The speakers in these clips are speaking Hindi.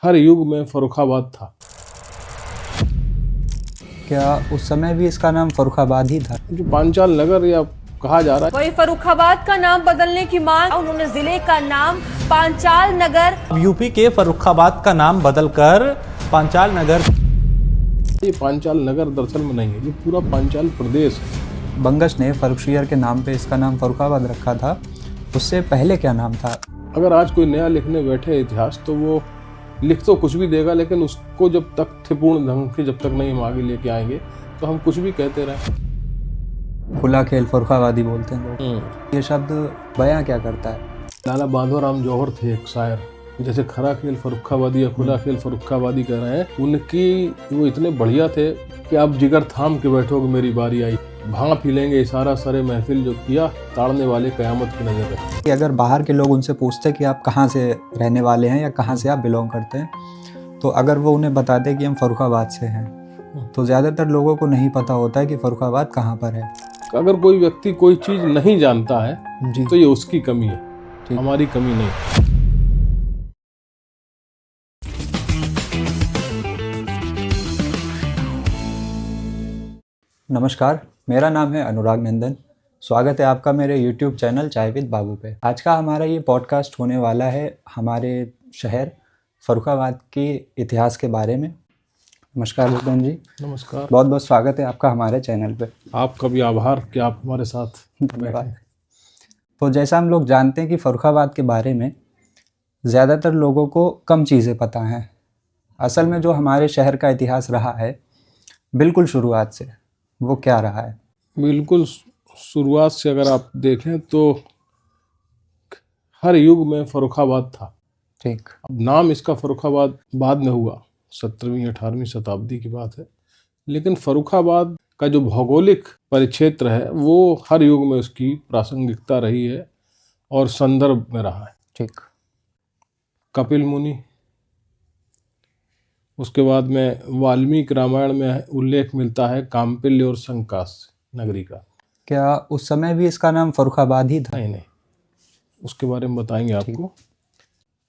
हर युग में फर्रुखाबाद था। क्या उस समय भी इसका नाम फर्रुखाबाद ही था? जो पांचाल नगर या कहा जा रहा है, वही फर्रुखाबाद का नाम बदलने की मांग, उन्होंने जिले का नाम पांचाल नगर। यूपी के फर्रुखाबाद का नाम बदलकर पांचाल नगर। ये पांचाल नगर दरअसल में नहीं है, ये पूरा पांचाल प्रदेश है। बंगश ने फर्रुखसियर के नाम पे इसका नाम फर्रुखाबाद रखा था। उससे पहले क्या नाम था? अगर आज कोई नया लिखने बैठे इतिहास तो वो लिख तो कुछ भी देगा, लेकिन उसको जब तक तथ्यपूर्ण ढंग से जब तक नहीं हम आगे लेके आएंगे तो हम कुछ भी कहते रहें। खुला खेल फर्रुखाबादी बोलते हैं लोग। ये शब्द बयां क्या करता है? लाला बांधोराम जौहर थे एक शायर, जैसे खरा खेल फर्रुखाबादी या खुला खेल फर्रुखाबादी कह रहे हैं, उनकी वो इतने बढ़िया थे कि आप जिगर थाम के बैठोगे मेरी बारी आई, भांप ही लेंगे इशारा सरे महफिल जो किया, ताड़ने वाले कयामत की नजर है। कि अगर बाहर के लोग उनसे पूछते कि आप कहाँ से रहने वाले हैं या कहाँ से आप बिलोंग करते हैं, तो अगर वो उन्हें बताते कि हम फर्रुखाबाद से हैं, तो ज़्यादातर लोगों को नहीं पता होता है कि फर्रुखाबाद कहाँ पर है। अगर कोई व्यक्ति कोई चीज नहीं जानता है जी। तो ये उसकी कमी है, ठीक। हमारी कमी नहीं। नमस्कार, मेरा नाम है अनुराग नंदन। स्वागत है आपका मेरे YouTube चैनल चाय विद बाबू पे। आज का हमारा ये पॉडकास्ट होने वाला है हमारे शहर फर्रुखाबाद के इतिहास के बारे में। नमस्कार भूपेन जी। नमस्कार, बहुत बहुत स्वागत है आपका हमारे चैनल पे। आपका भी आभार कि आप हमारे साथ धन्यवाद। तो जैसा हम लोग जानते हैं कि फर्रुखाबाद के बारे में ज़्यादातर लोगों को कम चीज़ें पता हैं। असल में जो हमारे शहर का इतिहास रहा है बिल्कुल शुरुआत से, वो क्या रहा है? बिल्कुल शुरुआत से अगर आप देखें तो हर युग में फर्रुखाबाद था। ठीक। अब नाम इसका फर्रुखाबाद बाद में हुआ, 17वीं 18वीं शताब्दी की बात है, लेकिन फर्रुखाबाद का जो भौगोलिक परिक्षेत्र है वो हर युग में उसकी प्रासंगिकता रही है और संदर्भ में रहा है। ठीक। कपिल मुनि, उसके बाद में वाल्मीकि रामायण में उल्लेख मिलता है काम्पिल्य और शंकास्य नगरी का। क्या उस समय भी इसका नाम फर्रुखाबाद ही था? नहीं, उसके बारे में बताएंगे आपको।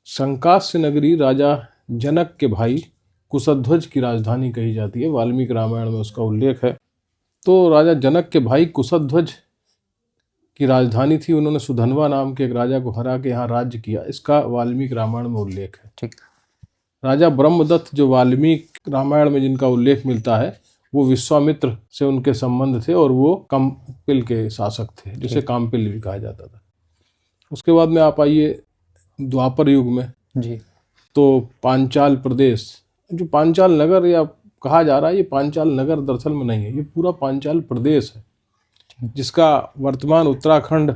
शंकास्य नगरी राजा जनक के भाई कुशध्वज की राजधानी कही जाती है, वाल्मीकि रामायण में उसका उल्लेख है। तो राजा जनक के भाई कुशध्वज की राजधानी थी, उन्होंने सुधन्वा नाम के एक राजा को हरा के यहाँ राज्य किया, इसका वाल्मीकि रामायण में उल्लेख है। ठीक। राजा ब्रह्मदत्त जो वाल्मीकि रामायण में जिनका उल्लेख मिलता है वो विश्वामित्र से उनके संबंध थे और वो काम्पिल के शासक थे, जिसे काम्पिल भी कहा जाता था। उसके बाद में आप आइए द्वापर युग में जी। तो पांचाल प्रदेश, जो पांचाल नगर या कहा जा रहा है, ये पांचाल नगर दरअसल में नहीं है, ये पूरा पांचाल प्रदेश है, जिसका वर्तमान उत्तराखंड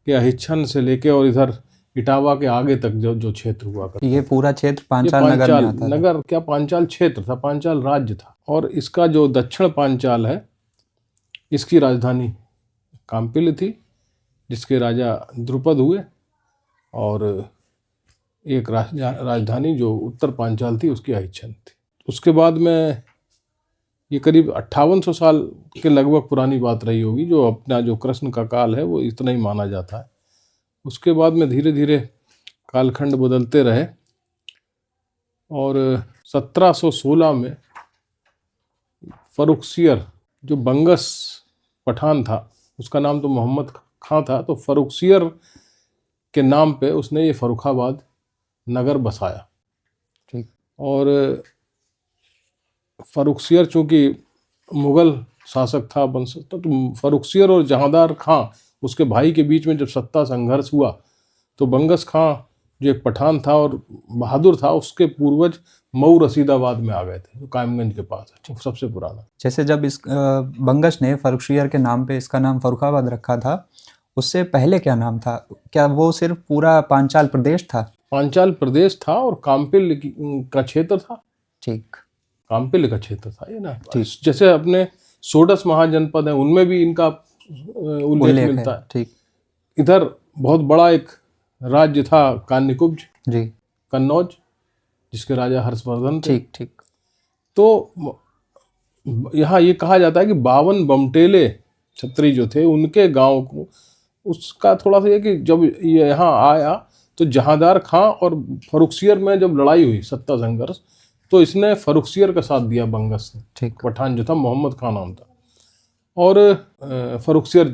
के अहिच्छन से लेके और इधर इटावा के आगे तक जो क्षेत्र हुआ करता। ये पूरा क्षेत्र पांचाल नगर में आता था। नगर क्या, पांचाल क्षेत्र था, पांचाल राज्य था। और इसका जो दक्षिण पांचाल है, इसकी राजधानी काम्पिल थी, जिसके राजा द्रुपद हुए, और एक राजधानी जो उत्तर पांचाल थी उसकी अहिच्छन थी। उसके बाद में ये करीब 5800 साल के लगभग पुरानी बात रही होगी, जो अपना जो कृष्ण का काल है वो इतना ही माना जाता है। उसके बाद में धीरे धीरे कालखंड बदलते रहे और 1716 में फर्रुखसियर जो बंगस पठान था, उसका नाम तो मोहम्मद खां था, तो फर्रुखसियर के नाम पे उसने ये फर्रुखाबाद नगर बसाया। ठीक। और फर्रुखसियर चूँकि मुग़ल शासक था, तो फर्रुखसियर और जहांदार खां उसके भाई के बीच में जब सत्ता संघर्ष हुआ तो बंगस खां जो एक पठान था और बहादुर था, उसके पूर्वज मऊ रशीदाबाद में आ गए थे, जो कायमगंज के पास है, सबसे पुराना। जैसे जब इस बंगश ने फर्रुखसियर के नाम पे इसका नाम फर्रुखाबाद रखा था, उससे पहले क्या नाम था? क्या वो सिर्फ पूरा पांचाल प्रदेश था? पांचाल प्रदेश था और काम्पिल का क्षेत्र था। ठीक। काम्पिल का क्षेत्र था ये ना, जैसे अपने षोडश महाजनपद है उनमें भी इनका उल्लेख मिलता है। ठीक। इधर बहुत बड़ा एक राज्य था कान्यकुब्ज, जी। कन्नौज, जिसके राजा हर्षवर्धन थे। ठीक। ठीक। तो यहाँ ये कहा जाता है कि 52 बमटेले क्षत्रिय जो थे उनके गांव को, उसका थोड़ा सा ये कि जब ये यहाँ आया तो जहांदार खां और फर्रुखसियर में जब लड़ाई हुई, सत्ता संघर्ष, तो इसने फर्रुखसियर का साथ दिया बंगस ने। ठीक। पठान जो था मोहम्मद खां नाम था, और फर्रुखसियर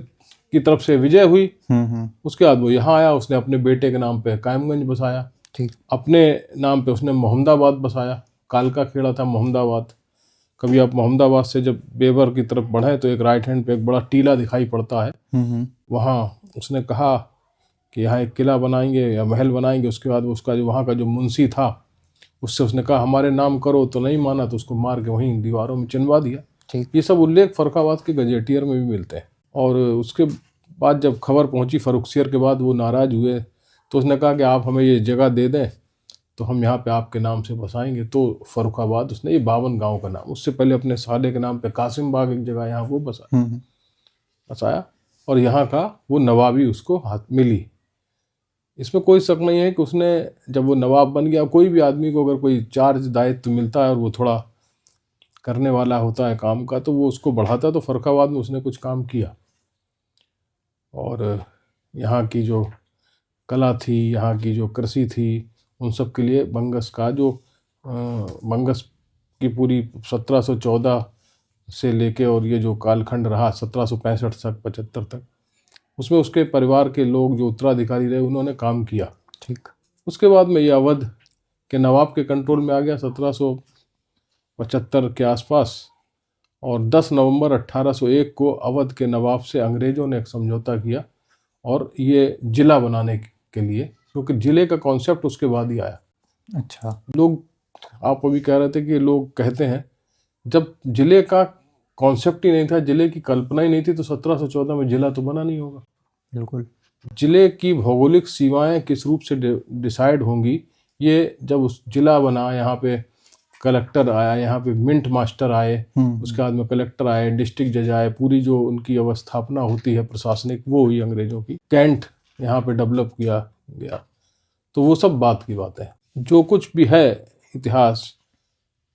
की तरफ से विजय हुई। उसके बाद वो यहाँ आया, उसने अपने बेटे के नाम पे कायमगंज बसाया, ठीक। अपने नाम पे उसने मोहम्मदाबाद बसाया। कालका खेड़ा था मोहम्मदाबाद। कभी आप मोहम्मदाबाद से जब बेबर की तरफ बढ़े तो एक राइट हैंड पे एक बड़ा टीला दिखाई पड़ता है। वहाँ उसने कहा कि यहाँ एक किला बनाएंगे या महल बनाएंगे। उसके बाद उसका जो वहाँ का जो मुंशी था उससे उसने कहा हमारे नाम करो, तो नहीं माना, तो उसको मार के वहीं दीवारों में चिनवा दिया। ठीक। ये सब उल्लेख फर्रुखाबाद के गजेटियर में भी मिलते हैं। और उसके बाद जब खबर पहुंची फर्रुखसियर के बाद, वो नाराज़ हुए, तो उसने कहा कि आप हमें ये जगह दे दें तो हम यहाँ पे आपके नाम से बसाएंगे। तो फर्रुखाबाद उसने ये 52 गांव का नाम, उससे पहले अपने साले के नाम पे कासिम बाग एक जगह यहाँ वो बसाया, और यहाँ का वो नवाबी उसको हाथ मिली। इसमें कोई शक नहीं है कि उसने जब वो नवाब बन गया, कोई भी आदमी को अगर कोई चार्ज दायित्व मिलता है और वो थोड़ा करने वाला होता है काम का, तो वो उसको बढ़ाता है। तो फर्रुखाबाद में उसने कुछ काम किया, और यहाँ की जो कला थी, यहाँ की जो कृषि थी, उन सब के लिए बंगस का जो बंगस की पूरी 1714 से लेके और ये जो कालखंड रहा 1765 तक 75 तक, उसमें उसके परिवार के लोग जो उत्तराधिकारी रहे उन्होंने काम किया। ठीक। उसके बाद में ये अवध के नवाब के कंट्रोल में आ गया 1775 के आसपास, और 10 नवंबर 1801 को अवध के नवाब से अंग्रेज़ों ने एक समझौता किया, और ये जिला बनाने के लिए, क्योंकि जिले का कॉन्सेप्ट उसके बाद ही आया। अच्छा। लोग, आप अभी कह रहे थे कि लोग कहते हैं जब जिले का कॉन्सेप्ट ही नहीं था, जिले की कल्पना ही नहीं थी, तो 1714 में जिला तो बना नहीं होगा। बिल्कुल। जिले की भौगोलिक सीमाएं किस रूप से डिसाइड होंगी, ये जब उस जिला बना, यहाँ पे कलेक्टर आया, यहाँ पे मिंट मास्टर आए, उसके बाद में कलेक्टर आए, डिस्ट्रिक्ट जज आए, पूरी जो उनकी अवस्थापना होती है प्रशासनिक, वो हुई अंग्रेज़ों की। कैंट यहाँ पे डेवलप किया गया। तो वो सब बात की बात है। जो कुछ भी है इतिहास,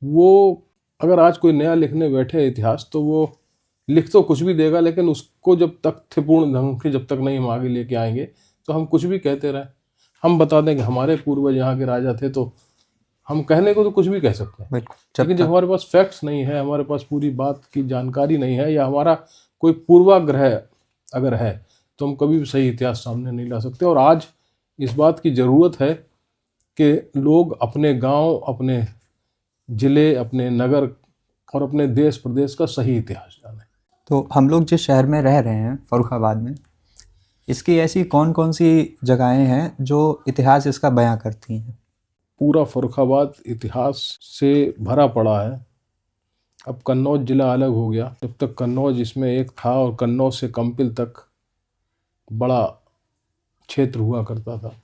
वो अगर आज कोई नया लिखने बैठे इतिहास, तो वो लिख तो कुछ भी देगा, लेकिन उसको जब तथ्यपूर्ण ढंग से जब तक नहीं हम आगे लेके आएंगे, तो हम कुछ भी कहते रहें। हम बता दें कि हमारे पूर्वज यहाँ के राजा थे, तो हम कहने को तो कुछ भी कह सकते हैं, लेकिन जब हमारे पास फैक्ट्स नहीं है, हमारे पास पूरी बात की जानकारी नहीं है, या हमारा कोई पूर्वाग्रह अगर है, तो हम कभी भी सही इतिहास सामने नहीं ला सकते। और आज इस बात की ज़रूरत है कि लोग अपने गांव, अपने ज़िले, अपने नगर और अपने देश प्रदेश का सही इतिहास जानें। तो हम लोग जिस शहर में रह रहे हैं फर्रुखाबाद में, इसकी ऐसी कौन कौन सी जगहें हैं जो इतिहास इसका बयां करती हैं? पूरा फर्रुखाबाद इतिहास से भरा पड़ा है। अब कन्नौज ज़िला अलग हो गया, जब तक कन्नौज इसमें एक था, और कन्नौज से कंपिल तक बड़ा क्षेत्र हुआ करता था।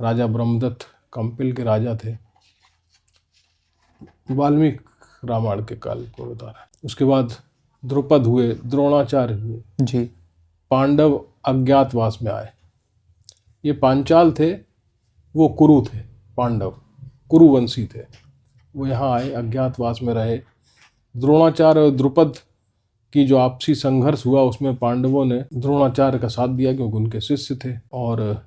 राजा ब्रह्मदत्त कंपिल के राजा थे, वाल्मीकि रामायण के काल को बता रहा है। उसके बाद द्रुपद हुए, द्रोणाचार्य हुए जी। पांडव अज्ञातवास में आए। ये पांचाल थे, वो कुरु थे, पांडव कुरुवंशी थे, वो यहाँ आए, अज्ञातवास में रहे। द्रोणाचार्य और द्रुपद की जो आपसी संघर्ष हुआ, उसमें पांडवों ने द्रोणाचार्य का साथ दिया क्योंकि उनके शिष्य थे। और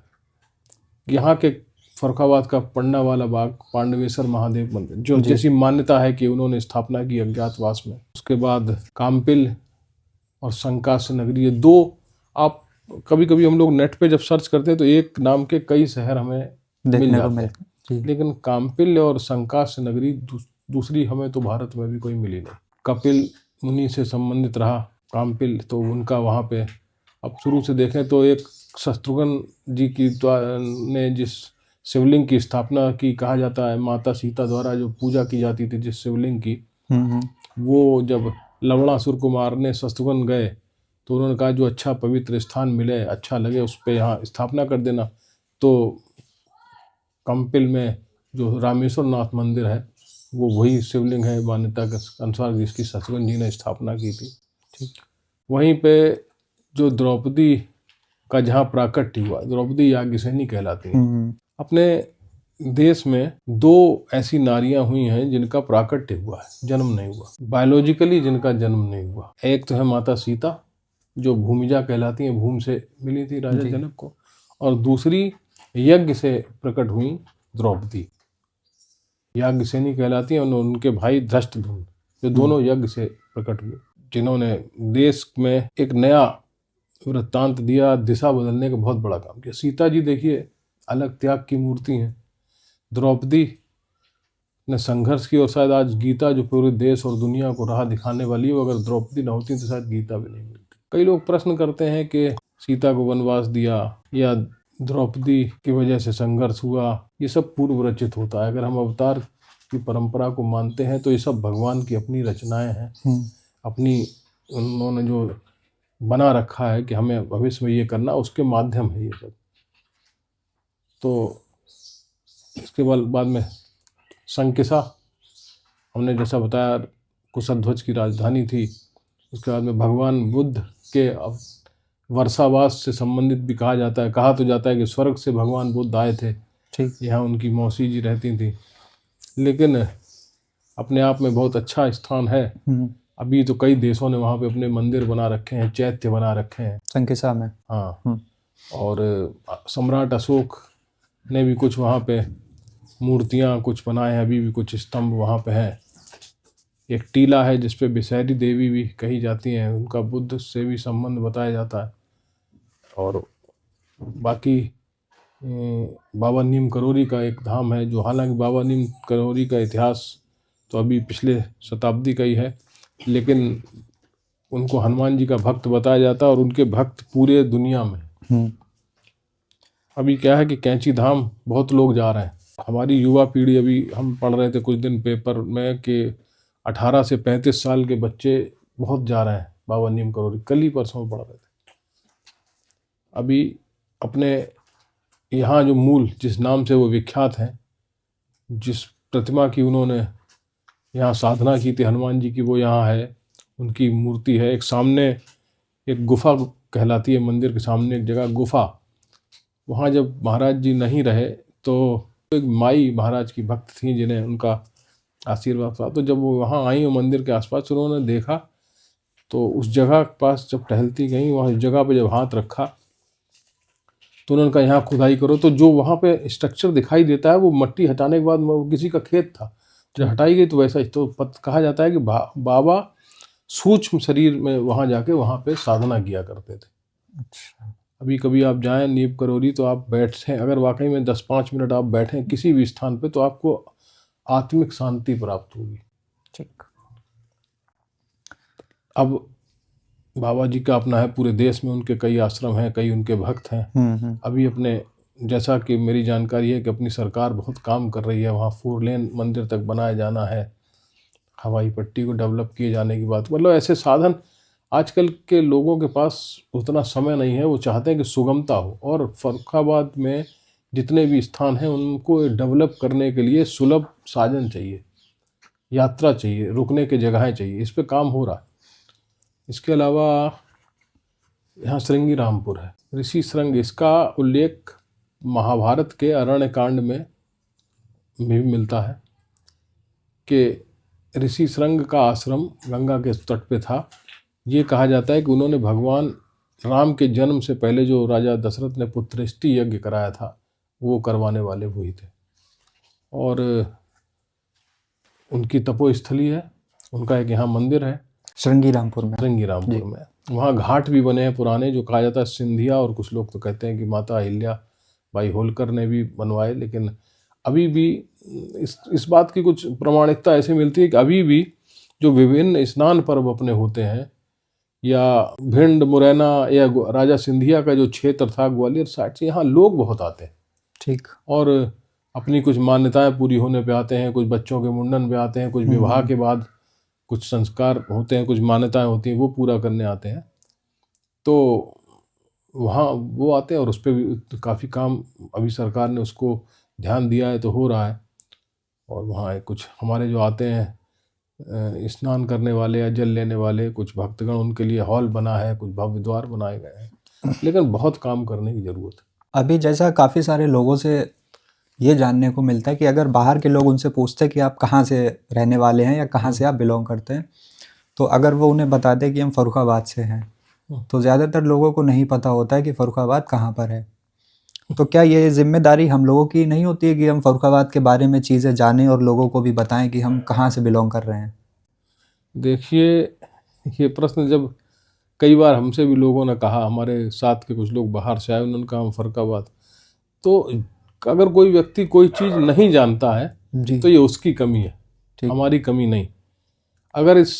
यहाँ के फर्रुखाबाद का पन्ना वाला बाग पांडवेश्वर महादेव मंदिर, जो जैसी मान्यता है कि उन्होंने स्थापना की अज्ञातवास में। उसके बाद काम्पिल और संकास्य नगरी, ये दो, आप कभी कभी हम लोग नेट पे जब सर्च करते हैं तो एक नाम के कई शहर हमें मिल जाते हैं, लेकिन काम्पिल और संकास्य नगरी दूसरी हमें तो भारत में भी कोई मिली नहीं। कपिल मुनि से संबंधित रहा काम्पिल, तो उनका वहाँ पे अब शुरू से देखें तो एक शत्रुघ्न जी की ने जिस शिवलिंग की स्थापना की, कहा जाता है माता सीता द्वारा जो पूजा की जाती थी जिस शिवलिंग की, वो जब लवणासुर को मारने शत्रुघ्न गए तो उन्होंने कहा जो अच्छा पवित्र स्थान मिले, अच्छा लगे, उस पर यहाँ स्थापना कर देना। तो कंपिल में जो रामेश्वर नाथ मंदिर है, वो वही शिवलिंग है मान्यता के अनुसार जिसकी शत्रुघ्न जी ने स्थापना की थी। ठीक, वहीं पे जो द्रौपदी का जहाँ प्राकट्य हुआ, द्रौपदी याज्ञसेनी कहलाती है। अपने देश में दो ऐसी नारियां हुई हैं जिनका प्राकट्य हुआ है, जन्म नहीं हुआ, बायोलॉजिकली जिनका जन्म नहीं हुआ। एक तो है माता सीता जो भूमिजा कहलाती हैं, भूमि से मिली थी राजा जनक को, और दूसरी यज्ञ से प्रकट हुई द्रौपदी। याज्ञसेनी कहलाती हैं, और उनके भाई धृष्टद्युम्न, जो दोनों यज्ञ से प्रकट हुए, जिन्होंने देश में एक नया वृत्तांत दिया, दिशा बदलने का बहुत बड़ा काम किया। सीता जी देखिए अलग त्याग की मूर्ति हैं, द्रौपदी ने संघर्ष की, और शायद आज गीता जो पूरे देश और दुनिया को राह दिखाने वाली है, वो अगर द्रौपदी न होती तो शायद गीता भी नहीं मिलती। कई लोग प्रश्न करते हैं कि सीता को वनवास दिया या द्रौपदी की वजह से संघर्ष हुआ, ये सब पूर्व रचित होता है। अगर हम अवतार की परंपरा को मानते हैं तो ये सब भगवान की अपनी रचनाएं हैं, अपनी उन्होंने जो बना रखा है कि हमें भविष्य में ये करना, उसके माध्यम है ये सब। तो इसके बाद में संकिसा, हमने जैसा बताया कुशध्वज की राजधानी थी। उसके बाद में भगवान बुद्ध के वर्षावास से संबंधित भी कहा जाता है। कहा तो जाता है कि स्वर्ग से भगवान बुद्ध आए थे, ठीक। यहाँ उनकी मौसी जी रहती थी, लेकिन अपने आप में बहुत अच्छा स्थान है। अभी तो कई देशों ने वहाँ पे अपने मंदिर बना रखे हैं, चैत्य बना रखे हैं संकिसा में। हाँ, और सम्राट अशोक ने भी कुछ वहाँ पे मूर्तियाँ कुछ बनाए हैं, अभी भी कुछ स्तंभ वहाँ पे हैं। एक टीला है जिस पे बिसैरी देवी भी कही जाती हैं, उनका बुद्ध से भी संबंध बताया जाता है। और बाकी बाबा नीम करोली का एक धाम है, जो हालांकि बाबा नीम करोली का इतिहास तो अभी पिछले शताब्दी का ही है, लेकिन उनको हनुमान जी का भक्त बताया जाता है, और उनके भक्त पूरे दुनिया में। अभी क्या है कि कैंची धाम बहुत लोग जा रहे हैं। हमारी युवा पीढ़ी, अभी हम पढ़ रहे थे कुछ दिन पेपर में कि 18 से 35 साल के बच्चे बहुत जा रहे हैं बाबा नीम करोली। कल ही परसों पढ़ रहे थे। अभी अपने यहाँ जो मूल जिस नाम से वो विख्यात हैं, जिस प्रतिमा की उन्होंने यहाँ साधना की थी हनुमान जी की, वो यहाँ है, उनकी मूर्ति है। एक सामने एक गुफा कहलाती है, मंदिर के सामने एक जगह गुफा, वहाँ जब महाराज जी नहीं रहे तो एक माई महाराज की भक्त थी जिन्हें उनका आशीर्वाद था। तो जब वो वहाँ आई और मंदिर के आसपास उन्होंने देखा, तो उस जगह के पास जब टहलती गई, वहाँ उस जगह पे जब हाथ रखा तो उन्होंने कहा यहाँ खुदाई करो। तो जो वहाँ पे स्ट्रक्चर दिखाई देता है वो मट्टी हटाने के बाद वो किसी का खेत था, जब हटाई गई तो वैसा ही। तो कहा जाता है कि बाबा सूक्ष्म शरीर में वहाँ जाके वहाँ पे साधना किया करते थे। अच्छा। अभी कभी आप जाएं नीम करोली तो आप बैठें, अगर वाकई में 10-5 मिनट आप बैठें किसी भी स्थान पे, तो आपको आत्मिक शांति प्राप्त होगी। ठीक। अब बाबा जी का अपना है, पूरे देश में उनके कई आश्रम हैं, कई उनके भक्त हैं। अभी अपने जैसा कि मेरी जानकारी है कि अपनी सरकार बहुत काम कर रही है, वहाँ 4 लेन मंदिर तक बनाया जाना है, हवाई पट्टी को डेवलप किए जाने की बात। मतलब ऐसे साधन आजकल के लोगों के पास उतना समय नहीं है, वो चाहते हैं कि सुगमता हो। और फर्रुखाबाद में जितने भी स्थान हैं उनको डेवलप करने के लिए सुलभ साधन चाहिए, यात्रा चाहिए, रुकने की जगहें चाहिए। इस पे काम हो रहा है। इसके अलावा यहाँ श्रृंगी रामपुर है, ऋषि श्रृंग, इसका उल्लेख महाभारत के अरण्य कांड में भी मिलता है कि ऋषि श्रृंग का आश्रम गंगा के तट पे था। ये कहा जाता है कि उन्होंने भगवान राम के जन्म से पहले जो राजा दशरथ ने पुत्रेष्टि यज्ञ कराया था, वो करवाने वाले वही थे। और उनकी तपोस्थली है, उनका एक यहाँ मंदिर है श्रृंगी रामपुर में। श्रृंगी रामपुर में। वहाँ घाट भी बने हैं पुराने, जो कहा जाता है सिंधिया, और कुछ लोग तो कहते हैं कि माता अहिल्या बाई होलकर ने भी बनवाए। लेकिन अभी भी इस बात की कुछ प्रमाणिकता ऐसे मिलती है कि अभी भी जो विभिन्न स्नान पर्व अपने होते हैं, या भिंड मुरैना या राजा सिंधिया का जो क्षेत्र था ग्वालियर साइड से, यहाँ लोग बहुत आते हैं। ठीक। और अपनी कुछ मान्यताएं पूरी होने पे आते हैं, कुछ बच्चों के मुंडन पे आते हैं, कुछ विवाह के बाद कुछ संस्कार होते हैं, कुछ मान्यताएं होती हैं, वो पूरा करने आते हैं। तो वहाँ वो आते हैं, और उस पर भी काफ़ी काम अभी सरकार ने उसको ध्यान दिया है, तो हो रहा है। और वहाँ कुछ हमारे जो आते हैं स्नान करने वाले या जल लेने वाले कुछ भक्तगण, उनके लिए हॉल बना है, कुछ भव्य द्वार बनाए गए हैं, लेकिन बहुत काम करने की ज़रूरत है। अभी जैसा काफ़ी सारे लोगों से ये जानने को मिलता है कि अगर बाहर के लोग उनसे पूछते हैं कि आप कहाँ से रहने वाले हैं या कहाँ से आप बिलोंग करते हैं, तो अगर वो उन्हें बता दें कि हम फर्रुखाबाद से हैं, तो ज़्यादातर लोगों को नहीं पता होता है कि फर्रुखाबाद कहाँ पर है। तो क्या ये जिम्मेदारी हम लोगों की नहीं होती है कि हम फर्रुखाबाद के बारे में चीज़ें जानें और लोगों को भी बताएं कि हम कहाँ से बिलोंग कर रहे हैं? देखिए, ये प्रश्न जब कई बार हमसे भी लोगों ने कहा, हमारे साथ के कुछ लोग बाहर से आए, उन्होंने कहा हम फर्रुखाबाद, तो अगर कोई व्यक्ति कोई चीज़ नहीं जानता है जी। तो ये उसकी कमी है, ठीक। हमारी कमी नहीं। अगर इस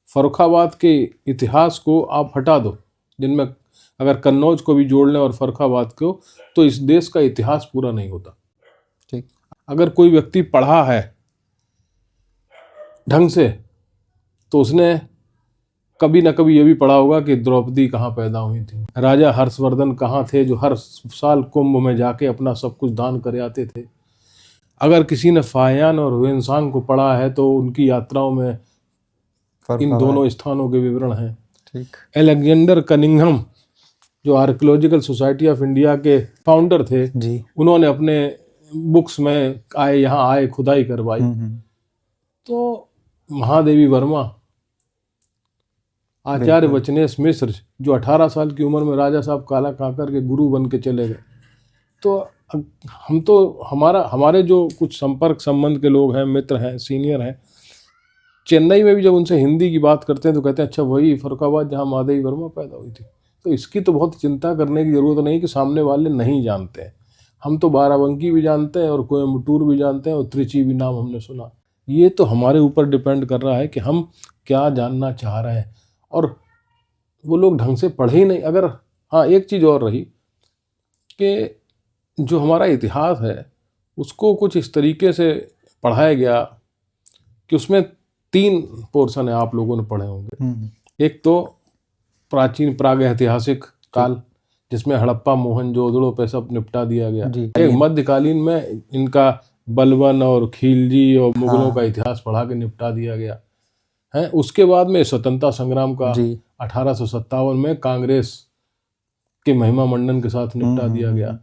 फर्रुखाबाद के इतिहास को आप हटा दो, जिनमें अगर कन्नौज को भी जोड़ लें और फर्रुखाबाद को, तो इस देश का इतिहास पूरा नहीं होता। ठीक। अगर कोई व्यक्ति पढ़ा है ढंग से तो उसने कभी ना कभी ये भी पढ़ा होगा कि द्रौपदी कहाँ पैदा हुई थी, राजा हर्षवर्धन कहाँ थे जो हर साल कुंभ में जाके अपना सब कुछ दान कर आते थे। अगर किसी ने फाहियान और हुएनसांग को पढ़ा है तो उनकी यात्राओं में इन फर्रुखाबाद। दोनों स्थानों के विवरण हैं। ठीक। एलेक्जेंडर कनिंघम जो आर्कियोलॉजिकल सोसाइटी ऑफ इंडिया के फाउंडर थे, जी। उन्होंने अपने बुक्स में यहाँ आए खुदाई करवाई। तो महादेवी वर्मा, आचार्य वचनेश मिश्र जो 18 साल की उम्र में राजा साहब काला काकर के गुरु बन के चले गए। तो हम तो हमारे जो कुछ संपर्क संबंध के लोग हैं, मित्र हैं, सीनियर हैं, चेन्नई में भी जब उनसे हिंदी की बात करते हैं तो कहते हैं अच्छा वही फर्रुखाबाद जहाँ महादेवी वर्मा पैदा हुई थी। तो इसकी तो बहुत चिंता करने की ज़रूरत नहीं कि सामने वाले नहीं जानते हैं। हम तो बाराबंकी भी जानते हैं और कोयम्बटूर भी जानते हैं और त्रिची भी नाम हमने सुना। ये तो हमारे ऊपर डिपेंड कर रहा है कि हम क्या जानना चाह रहे हैं, और वो लोग ढंग से पढ़े ही नहीं। अगर हाँ, एक चीज़ और रही कि जो हमारा इतिहास है उसको कुछ इस तरीके से पढ़ाया गया कि उसमें 3 पोर्शन है, आप लोगों ने पढ़े होंगे। एक तो प्राचीन प्राग ऐतिहासिक काल जिसमें हड़प्पा मोहनजोदड़ो पे सब निपटा दिया गया। एक मध्यकालीन में इनका बलबन और खिलजी और मुगलों का इतिहास पढ़ा के निपटा दिया गया है। उसके बाद में स्वतंत्रता संग्राम का 1857 में कांग्रेस के महिमा मंडन के साथ निपटा दिया गया।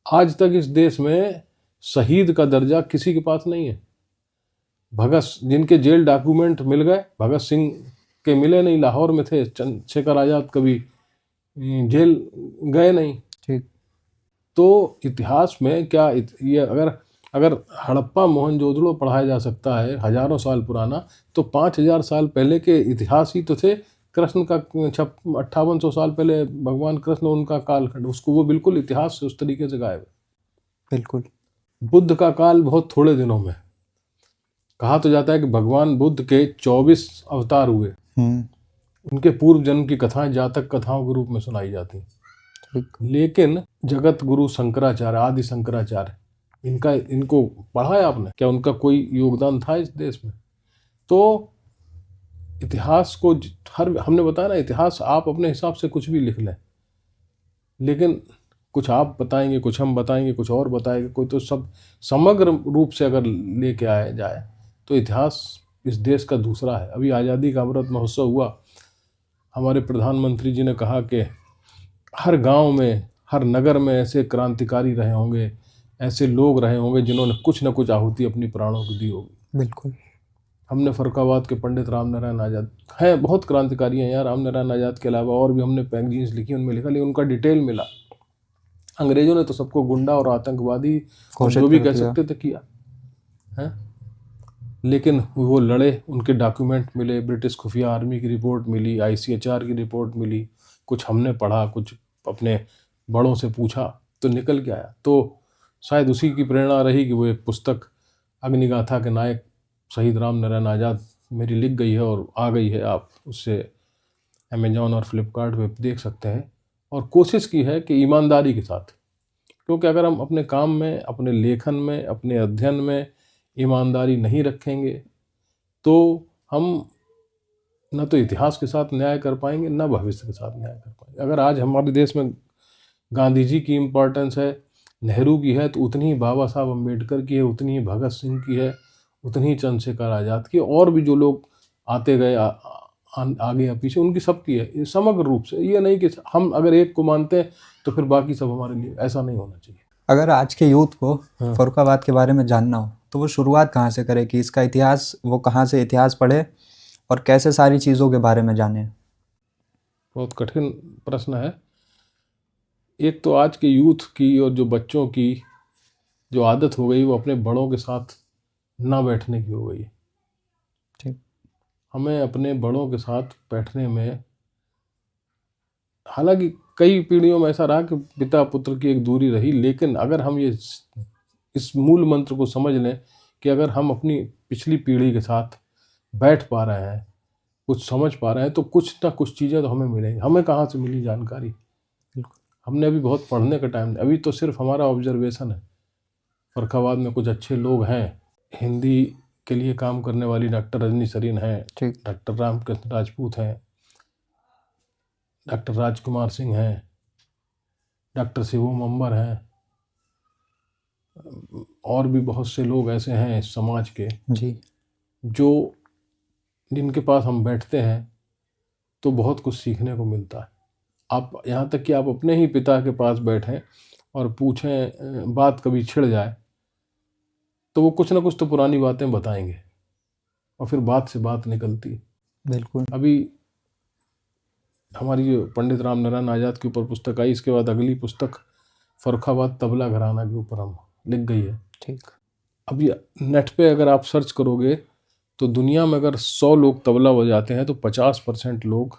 आज तक इस देश में शहीद का दर्जा किसी के पास नहीं है। जिनके जेल डॉक्यूमेंट मिल गए, भगत सिंह के मिले नहीं, लाहौर में थे। चंद्रशेखर आजाद कभी जेल गए नहीं। ठीक। तो इतिहास में क्या ये अगर हड़प्पा मोहनजोदड़ो पढ़ाया जा सकता है हजारों साल पुराना, तो 5000 साल पहले के इतिहास ही तो थे। कृष्ण का 5800 साल पहले भगवान कृष्ण, उनका कालखंड, उसको वो बिल्कुल इतिहास से उस तरीके से गायब है। बिल्कुल। बुद्ध का काल बहुत थोड़े दिनों में, कहा तो जाता है कि भगवान बुद्ध के 24 अवतार हुए। उनके पूर्व जन्म की कथाएं जातक कथाओं के रूप में सुनाई जाती। लेकिन जगत गुरु शंकराचार्य, आदि शंकराचार्य, इनको पढ़ा है आपने? क्या उनका कोई योगदान था इस देश में? तो इतिहास को हमने बताया ना, इतिहास आप अपने हिसाब से कुछ भी लिख लें, लेकिन कुछ आप बताएंगे, कुछ हम बताएंगे, कुछ और बताएंगे, कोई तो सब समग्र रूप से अगर लेके आया जाए तो इतिहास इस देश का दूसरा है। अभी आज़ादी का अमृत महोत्सव हुआ, हमारे प्रधानमंत्री जी ने कहा कि हर गांव में, हर नगर में ऐसे क्रांतिकारी रहे होंगे, ऐसे लोग रहे होंगे जिन्होंने कुछ न कुछ आहुति अपनी प्राणों को दी होगी। बिल्कुल। हमने फर्रुखाबाद के पंडित रामनारायण आज़ाद हैं, बहुत क्रांतिकारी हैं यार। रामनारायण आज़ाद के अलावा और भी हमने मैगजीन्स लिखी, उनमें लिखा, लेकिन उनका डिटेल मिला। अंग्रेजों ने तो सबको गुंडा और आतंकवादी जो भी कह सकते थे किया है, लेकिन वो लड़े, उनके डॉक्यूमेंट मिले, ब्रिटिश खुफिया आर्मी की रिपोर्ट मिली, ICHR की रिपोर्ट मिली, कुछ हमने पढ़ा, कुछ अपने बड़ों से पूछा, तो निकल के आया। तो शायद उसी की प्रेरणा रही कि वो एक पुस्तक अग्निगाथा के नायक शहीद रामनारायण आज़ाद मेरी लिख गई है और आ गई है। आप उससे अमेजॉन और फ्लिपकार्ट पे देख सकते हैं। और कोशिश की है कि ईमानदारी के साथ, क्योंकि अगर हम अपने काम में, अपने लेखन में, अपने अध्ययन में ईमानदारी नहीं रखेंगे तो हम न तो इतिहास के साथ न्याय कर पाएंगे, न भविष्य के साथ न्याय कर पाएंगे। अगर आज हमारे देश में गांधी जी की इम्पोर्टेंस है, नेहरू की है, तो उतनी ही बाबा साहब अम्बेडकर की है, उतनी ही भगत सिंह की है, उतनी ही चंद्रशेखर आज़ाद की, और भी जो लोग आते गए आगे या पीछे, उनकी सबकी है। समग्र रूप से, ये नहीं कि हम अगर एक को मानते हैं तो फिर बाकी सब हमारे लिए, ऐसा नहीं होना चाहिए। अगर आज के यूथ को फर्रुखाबाद के बारे में जानना हो तो वो शुरुआत कहाँ से करे, कि इसका इतिहास, वो कहाँ से इतिहास पढ़े और कैसे सारी चीज़ों के बारे में जाने? बहुत कठिन प्रश्न है। एक तो आज के यूथ की और जो बच्चों की जो आदत हो गई वो अपने बड़ों के साथ ना बैठने की हो गई है। ठीक। हमें अपने बड़ों के साथ बैठने में, हालांकि कई पीढ़ियों में ऐसा रहा कि पिता पुत्र की एक दूरी रही, लेकिन अगर हम ये इस मूल मंत्र को समझ लें कि अगर हम अपनी पिछली पीढ़ी के साथ बैठ पा रहे हैं, कुछ समझ पा रहे हैं, तो कुछ ना कुछ चीज़ें तो हमें मिलेंगी। हमें कहाँ से मिली जानकारी? हमने अभी बहुत पढ़ने का टाइम, अभी तो सिर्फ हमारा ऑब्जर्वेशन है। फर्रुखाबाद में कुछ अच्छे लोग हैं, हिंदी के लिए काम करने वाली डॉक्टर रजनी सरीन हैं, ठीक। डॉक्टर रामकृष्ण राजपूत हैं, डॉक्टर राजकुमार सिंह हैं, डॉक्टर शिवम अंबर हैं, और भी बहुत से लोग ऐसे हैं इस समाज के जी। जो जिनके पास हम बैठते हैं तो बहुत कुछ सीखने को मिलता है। आप यहाँ तक कि आप अपने ही पिता के पास बैठें और पूछें, बात कभी छिड़ जाए तो वो कुछ ना कुछ तो पुरानी बातें बताएंगे और फिर बात से बात निकलती है। बिल्कुल। अभी हमारी जो पंडित राम नारायण आज़ाद के ऊपर पुस्तक आई, इसके बाद अगली पुस्तक फर्रुखाबाद तबला घराना के ऊपर हम लिख गई है। ठीक। अभी नेट पे अगर आप सर्च करोगे तो दुनिया में अगर 100 लोग तबला बजाते हैं तो 50% लोग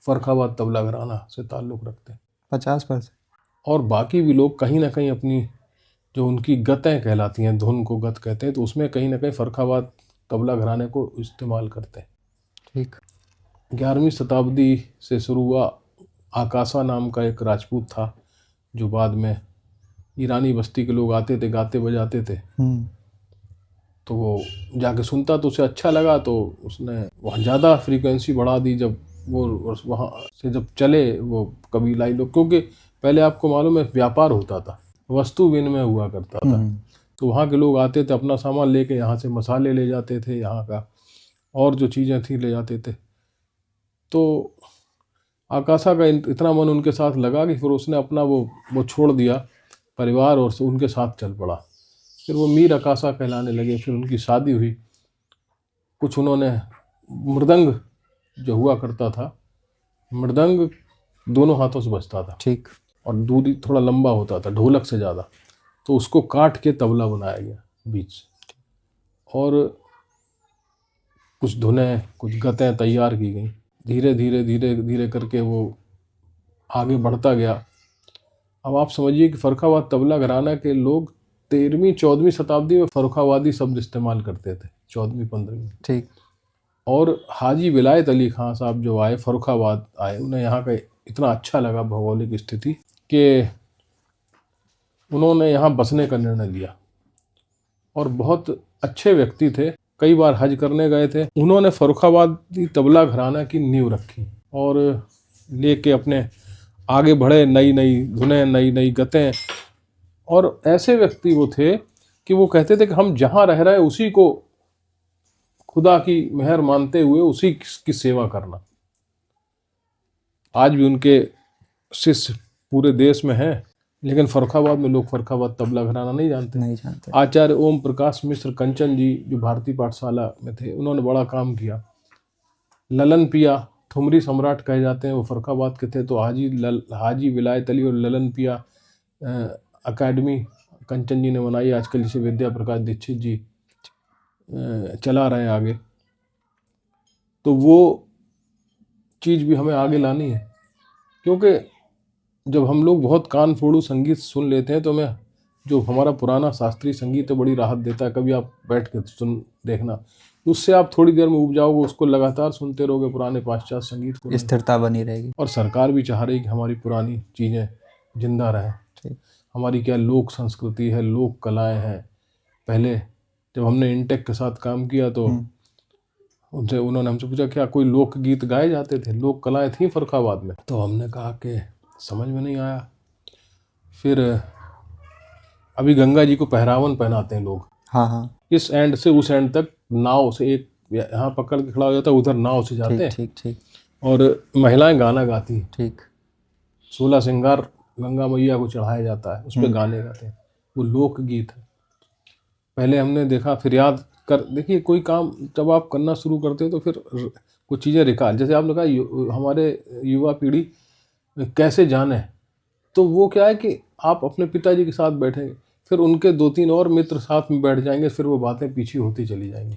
फर्रुखाबाद तबला घराना से ताल्लुक़ रखते हैं। 50%। और बाकी भी लोग कहीं ना कहीं अपनी जो उनकी गतें कहलाती हैं, धुन को गत कहते हैं, तो उसमें कहीं ना कहीं फर्रुखाबाद तबला घराने को इस्तेमाल करते हैं। ठीक। 11वीं शताब्दी से शुरू हुआ। आकाशा नाम का एक राजपूत था जो बाद में ईरानी बस्ती के लोग आते थे, गाते बजाते थे, तो वो जाके सुनता तो उसे अच्छा लगा, तो उसने वहाँ ज़्यादा फ्रीक्वेंसी बढ़ा दी। जब वो वहाँ से जब चले वो कबीलाई लोग, क्योंकि पहले आपको मालूम है व्यापार होता था, वस्तु विनिमय हुआ करता था, तो वहाँ के लोग आते थे अपना सामान लेके, यहाँ से मसाले ले जाते थे, यहाँ का और जो चीज़ें थी ले जाते थे। तो आकाशा का इतना मन उनके साथ लगा कि फिर उसने अपना वो छोड़ दिया परिवार और उनके साथ चल पड़ा। फिर वो मीर आकाशा कहलाने लगे। फिर उनकी शादी हुई। कुछ उन्होंने मृदंग जो हुआ करता था, मृदंग दोनों हाथों से बजता था। ठीक। और दूरी थोड़ा लंबा होता था ढोलक से ज़्यादा, तो उसको काट के तबला बनाया गया बीच, और कुछ धुनें कुछ गतें तैयार की गई। धीरे धीरे धीरे धीरे करके वो आगे बढ़ता गया। अब आप समझिए कि फर्रुखाबाद तबला घराना के लोग 13वीं 14वीं शताब्दी में फर्रुखाबादी शब्द इस्तेमाल करते थे, 14वीं 15वीं। ठीक। और हाजी विलायत अली खां साहब जो आए, फर्रुखाबाद आए, उन्हें यहाँ का इतना अच्छा लगा भौगोलिक स्थिति कि उन्होंने यहाँ बसने का निर्णय लिया। और बहुत अच्छे व्यक्ति थे, कई बार हज करने गए थे। उन्होंने फर्रुखाबादी तबला घराना की नींव रखी और लेके अपने आगे बढ़े, नई नई धुनें, नई नई गतें। और ऐसे व्यक्ति वो थे कि वो कहते थे कि हम जहाँ रह रहे हैं उसी को खुदा की मेहर मानते हुए उसी की सेवा करना। आज भी उनके शिष्य पूरे देश में हैं, लेकिन फर्रुखाबाद में लोग फर्रुखाबाद तबला घराना नहीं जानते। आचार्य ओम प्रकाश मिश्र कंचन जी जो भारतीय पाठशाला में थे, उन्होंने बड़ा काम किया। ललन पिया ठुमरी सम्राट कहे जाते हैं, वो फर्रुखाबाद के थे। तो हाजी विलायत अली और ललन पिया अकेडमी कंचन जी ने बनाई, आजकल जिसे विद्या प्रकाश दीक्षित जी चला रहे हैं आगे। तो वो चीज़ भी हमें आगे लानी है, क्योंकि जब हम लोग बहुत कान फोड़ू संगीत सुन लेते हैं तो हमें जो हमारा पुराना शास्त्रीय संगीत है बड़ी राहत देता है। कभी आप बैठ के सुन देखना, उससे आप थोड़ी देर में उब जाओगे, उसको लगातार सुनते रहोगे पुराने पाश्चात्य संगीत को, स्थिरता बनी रहेगी। और सरकार भी चाह रही कि हमारी पुरानी चीज़ें जिंदा रहें। हमारी क्या लोक संस्कृति है, लोक कलाएं हैं। पहले जब हमने इंटेक के साथ काम किया तो उन्होंने हमसे पूछा क्या कोई लोकगीत गाए जाते थे, लोक कलाएं थी फर्रुखाबाद में? तो हमने कहा कि समझ में नहीं आया। फिर अभी गंगा जी को पहरावन पहनाते हैं लोग। हाँ। इस एंड से उस एंड तक नाव से, एक यहाँ पकड़ के खड़ा हो जाता है, उधर नाव से जाते हैं। ठीक। और महिलाएं गाना गाती हैं। ठीक। 16 श्रृंगार गंगा मैया को चढ़ाया जाता है, उस पर गाने गाते हैं। वो लोकगीत है। पहले हमने देखा, फिर याद कर देखिए, कोई काम जब आप करना शुरू करते हो तो फिर कुछ चीज़ें रिकॉर्ड, जैसे आपने कहा हमारे युवा पीढ़ी कैसे जाने तो वो क्या है कि आप अपने पिताजी के साथ बैठेंगे, फिर उनके 2-3 और मित्र साथ में बैठ जाएंगे, फिर वो बातें पीछे होती चली जाएंगी।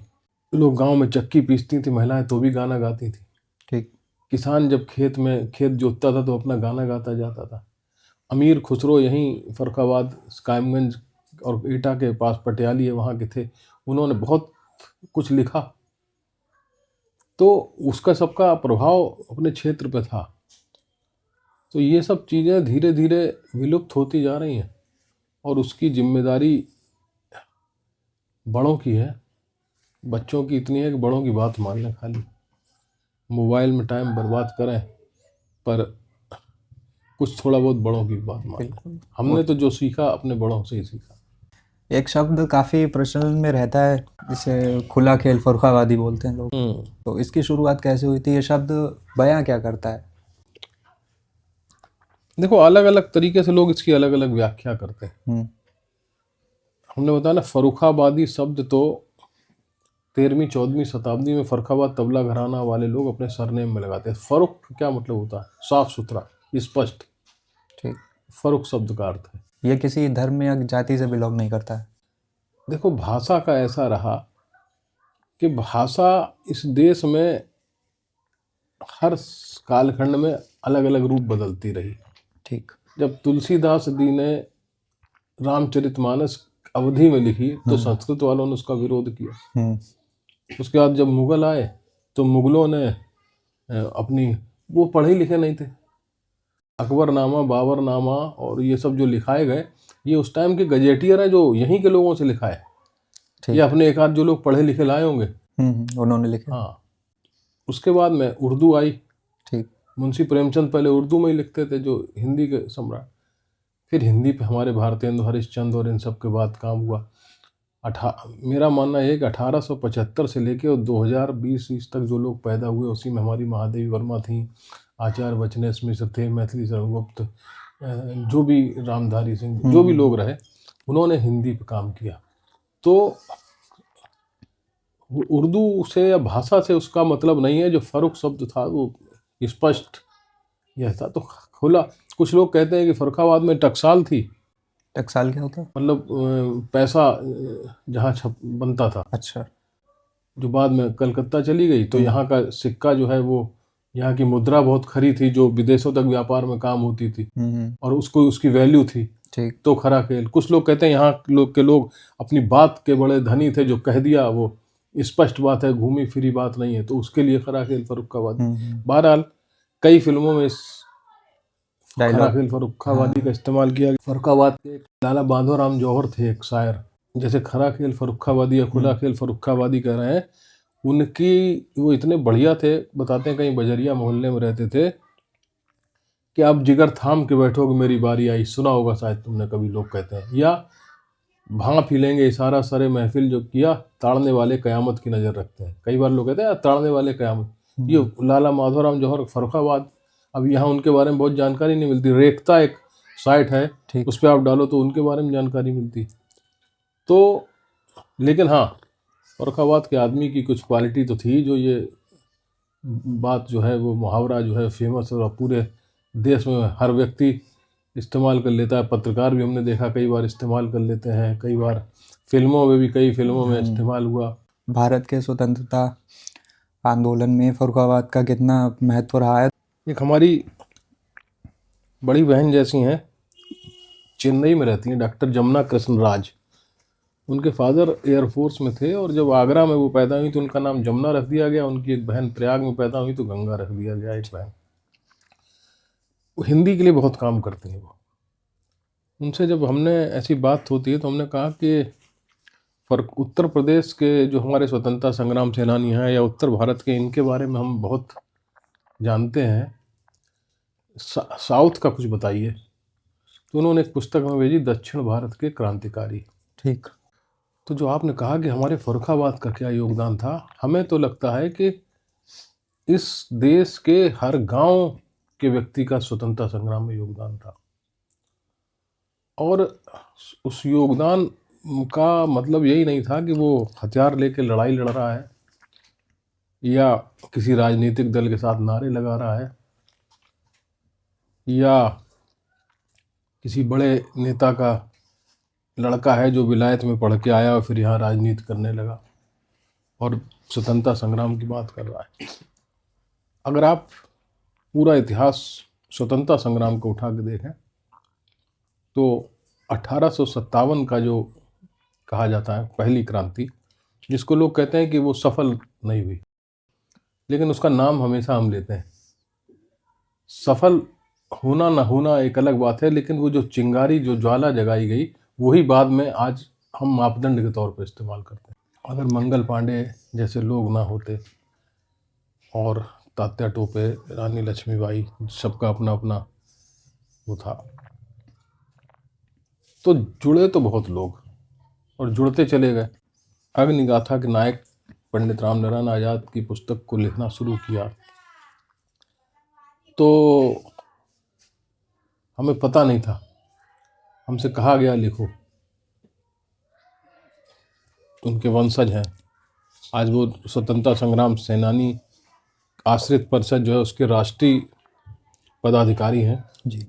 लोग गांव में चक्की पीसती थी महिलाएं, तो भी गाना गाती थी। ठीक। किसान जब खेत जोतता था तो अपना गाना गाता जाता था। अमीर खुसरो यहीं फर्रुखाबाद, कायमगंज और एटा के पास पटियाली है, वहाँ के थे। उन्होंने बहुत कुछ लिखा, तो उसका सबका प्रभाव अपने क्षेत्र पे था। तो ये सब चीज़ें धीरे धीरे विलुप्त होती जा रही हैं, और उसकी जिम्मेदारी बड़ों की है। बच्चों की इतनी है कि बड़ों की बात मान लें, खाली मोबाइल में टाइम बर्बाद करें, पर कुछ थोड़ा बहुत बड़ों की बात मान लें। हमने तो जो सीखा अपने बड़ों से ही सीखा। एक शब्द काफ़ी प्रचलन में रहता है जिसे खुला खेल फर्रुखाबादी बोलते हैं लोग। तो इसकी शुरुआत कैसे हुई थी? ये शब्द बयां क्या करता है? देखो, अलग अलग तरीके से लोग इसकी अलग अलग व्याख्या करते हैं। हमने बताया ना, फर्रुखाबादी शब्द तो 13वीं-14वीं शताब्दी में फर्रुखाबाद तबला घराना वाले लोग अपने सरनेम में लगाते हैं। फर्रुख क्या मतलब होता है? साफ सुथरा, स्पष्ट। ठीक। फर्रुख शब्द का अर्थ है। ये किसी धर्म या जाति से बिलोंग नहीं करता है। देखो, भाषा का ऐसा रहा कि भाषा इस देश में हर कालखंड में अलग अलग रूप बदलती रही। ठीक। जब तुलसीदास जी ने रामचरितमानस अवधि में लिखी तो संस्कृत वालों ने उसका विरोध किया। उसके बाद जब मुगल आए तो मुगलों ने अपनी, वो पढ़े लिखे नहीं थे, अकबरनामा, बाबरनामा और ये सब जो लिखाए गए, ये उस टाइम के गजेटियर हैं जो यहीं के लोगों से लिखा है। ये अपने एक आध जो लोग पढ़े लिखे लाए होंगे, उन्होंने लिखे। हाँ। उसके बाद में उर्दू आई। ठीक। मुंशी प्रेमचंद पहले उर्दू में ही लिखते थे, जो हिंदी के सम्राट। फिर हिंदी पे हमारे भारतेंदु हरिश्चंद्र और इन सब के बाद काम हुआ। मेरा मानना है कि 1875 से लेके और 2020 तक जो लोग पैदा हुए, उसी में हमारी महादेवी वर्मा थी, आचार्य वचनेश मिश्र थे, मैथिली शरण, जो भी रामधारी सिंह, जो भी लोग रहे, उन्होंने हिंदी पे काम किया। तो उर्दू से या भाषा से उसका मतलब नहीं है। जो फर्रुख शब्द था वो स्पष्ट यह था। तो खुला, कुछ लोग कहते हैं कि फर्रुखाबाद में टकसाल थी। टकसाल क्या होता है? मतलब पैसा जहाँ छप बनता था। अच्छा। जो बाद में कलकत्ता चली गई, तो यहाँ का सिक्का जो है वो, यहाँ की मुद्रा बहुत खरी थी, जो विदेशों तक व्यापार में काम होती थी, और उसको उसकी वैल्यू थी। ठीक। तो खरा खेल। कुछ लोग कहते हैं यहाँ लोग अपनी बात के बड़े धनी थे, जो कह दिया वो स्पष्ट बात है, घूमी फिरी बात नहीं है, तो उसके लिए खरा खेल फर्रुखाबादी। बहरहाल कई फिल्मों में इस खरा खेल फर्रुखाबादी का इस्तेमाल किया। फर्रुखाबाद के लाला बांधोराम जौहर थे एक शायर, जैसे खरा खेल फर्रुखाबादी या खुला खेल फर्रुखाबादी कह रहे हैं, उनकी वो इतने बढ़िया थे। बताते हैं कहीं बजरिया मोहल्ले में रहते थे कि आप जिगर थाम के बैठोगे मेरी बारी आई, सुना होगा शायद तुमने कभी, लोग कहते हैं। या भांग पी लेंगे इशारा सरे महफिल जो किया, ताड़ने वाले कयामत की नज़र रखते हैं। कई बार लोग कहते हैं ताड़ने वाले कयामत। ये लाला माधोराम जौहर फर्रुखाबाद। अब यहाँ उनके बारे में बहुत जानकारी नहीं मिलती। रेखता एक साइट है, उस पर आप डालो तो उनके बारे में जानकारी मिलती। तो लेकिन हाँ, फर्रुखाबाद के आदमी की कुछ क्वालिटी तो थी, जो ये बात जो है वो मुहावरा जो है फेमस है और पूरे देश में हर व्यक्ति इस्तेमाल कर लेता है। पत्रकार भी हमने देखा कई बार इस्तेमाल कर लेते हैं, कई बार फिल्मों में भी, कई फिल्मों में इस्तेमाल हुआ। भारत के स्वतंत्रता आंदोलन में फर्रुखाबाद का कितना महत्व रहा है? एक हमारी बड़ी बहन जैसी हैं, चेन्नई में रहती हैं, डॉक्टर जमुना कृष्ण राज। उनके फादर एयरफोर्स में थे, और जब आगरा में वो पैदा हुई तो उनका नाम जमुना रख दिया गया। उनकी एक बहन प्रयाग में पैदा हुई तो गंगा रख दिया गया, एक बहन। वो हिंदी के लिए बहुत काम करती हैं। वो, उनसे जब हमने ऐसी बात होती है तो हमने कहा कि उत्तर प्रदेश के जो हमारे स्वतंत्रता संग्राम सेनानी हैं, या उत्तर भारत के, इनके बारे में हम बहुत जानते हैं, साउथ का कुछ बताइए। तो उन्होंने एक पुस्तक में भेजी, दक्षिण भारत के क्रांतिकारी। ठीक। तो जो आपने कहा कि हमारे फर्रुखाबाद का क्या योगदान था, हमें तो लगता है कि इस देश के हर गांव के व्यक्ति का स्वतंत्रता संग्राम में योगदान था। और उस योगदान का मतलब यही नहीं था कि वो हथियार लेके लड़ाई लड़ रहा है या किसी राजनीतिक दल के साथ नारे लगा रहा है या किसी बड़े नेता का लड़का है जो विलायत में पढ़ के आया और फिर यहाँ राजनीति करने लगा और स्वतंत्रता संग्राम की बात कर रहा है। अगर आप पूरा इतिहास स्वतंत्रता संग्राम को उठा के देखें तो 1857 का जो कहा जाता है पहली क्रांति, जिसको लोग कहते हैं कि वो सफल नहीं हुई, लेकिन उसका नाम हमेशा हम लेते हैं। सफल होना ना होना एक अलग बात है, लेकिन वो जो चिंगारी, जो ज्वाला जगाई गई, वही बाद में आज हम मापदंड के तौर पर इस्तेमाल करते हैं। अगर मंगल पांडे जैसे लोग ना होते और तात्या टोपे, रानी लक्ष्मीबाई, सबका अपना अपना वो था, तो जुड़े तो बहुत लोग और जुड़ते चले गए। अग्निगाथा के नायक पंडित रामनारायण आजाद की पुस्तक को लिखना शुरू किया तो हमें पता नहीं था, हमसे कहा गया लिखो। उनके वंशज हैं, आज वो स्वतंत्रता संग्राम सेनानी आश्रित परिषद जो है उसके राष्ट्रीय पदाधिकारी हैं जी।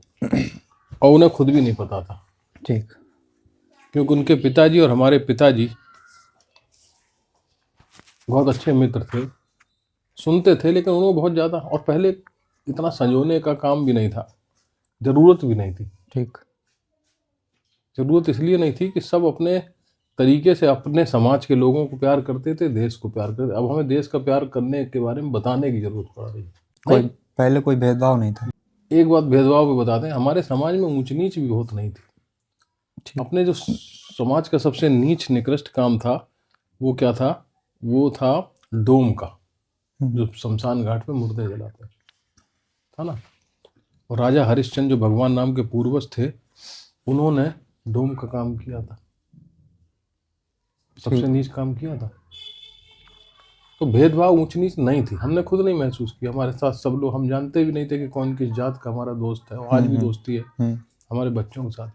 और उन्हें खुद भी नहीं पता था, ठीक। क्योंकि उनके पिताजी और हमारे पिताजी बहुत अच्छे मित्र थे, सुनते थे, लेकिन उन्होंने बहुत ज़्यादा, और पहले इतना संजोने का काम भी नहीं था, ज़रूरत भी नहीं थी। ठीक। ज़रूरत इसलिए नहीं थी कि सब अपने तरीके से अपने समाज के लोगों को प्यार करते थे, देश को प्यार करते। अब हमें देश का प्यार करने के बारे में बताने की ज़रूरत पड़ रही है। पहले कोई भेदभाव नहीं था। एक बात भेदभाव पे बता दें, हमारे समाज में ऊंच नीच भी बहुत नहीं थी। अपने जो समाज का सबसे नीच निकृष्ट काम था वो क्या था? वो था डोम का, जो शमशान घाट पे मुर्दे जलाते था ना। और राजा हरिश्चंद्र जो भगवान राम के पूर्वज थे, उन्होंने डोम का काम किया था, सबसे नीच काम किया था। तो भेदभाव ऊंच नीच नहीं थी, हमने खुद नहीं महसूस किया। हमारे साथ सब लोग, हम जानते भी नहीं थे कि कौन किस जात का हमारा दोस्त है, और आज भी दोस्ती है हमारे बच्चों के साथ।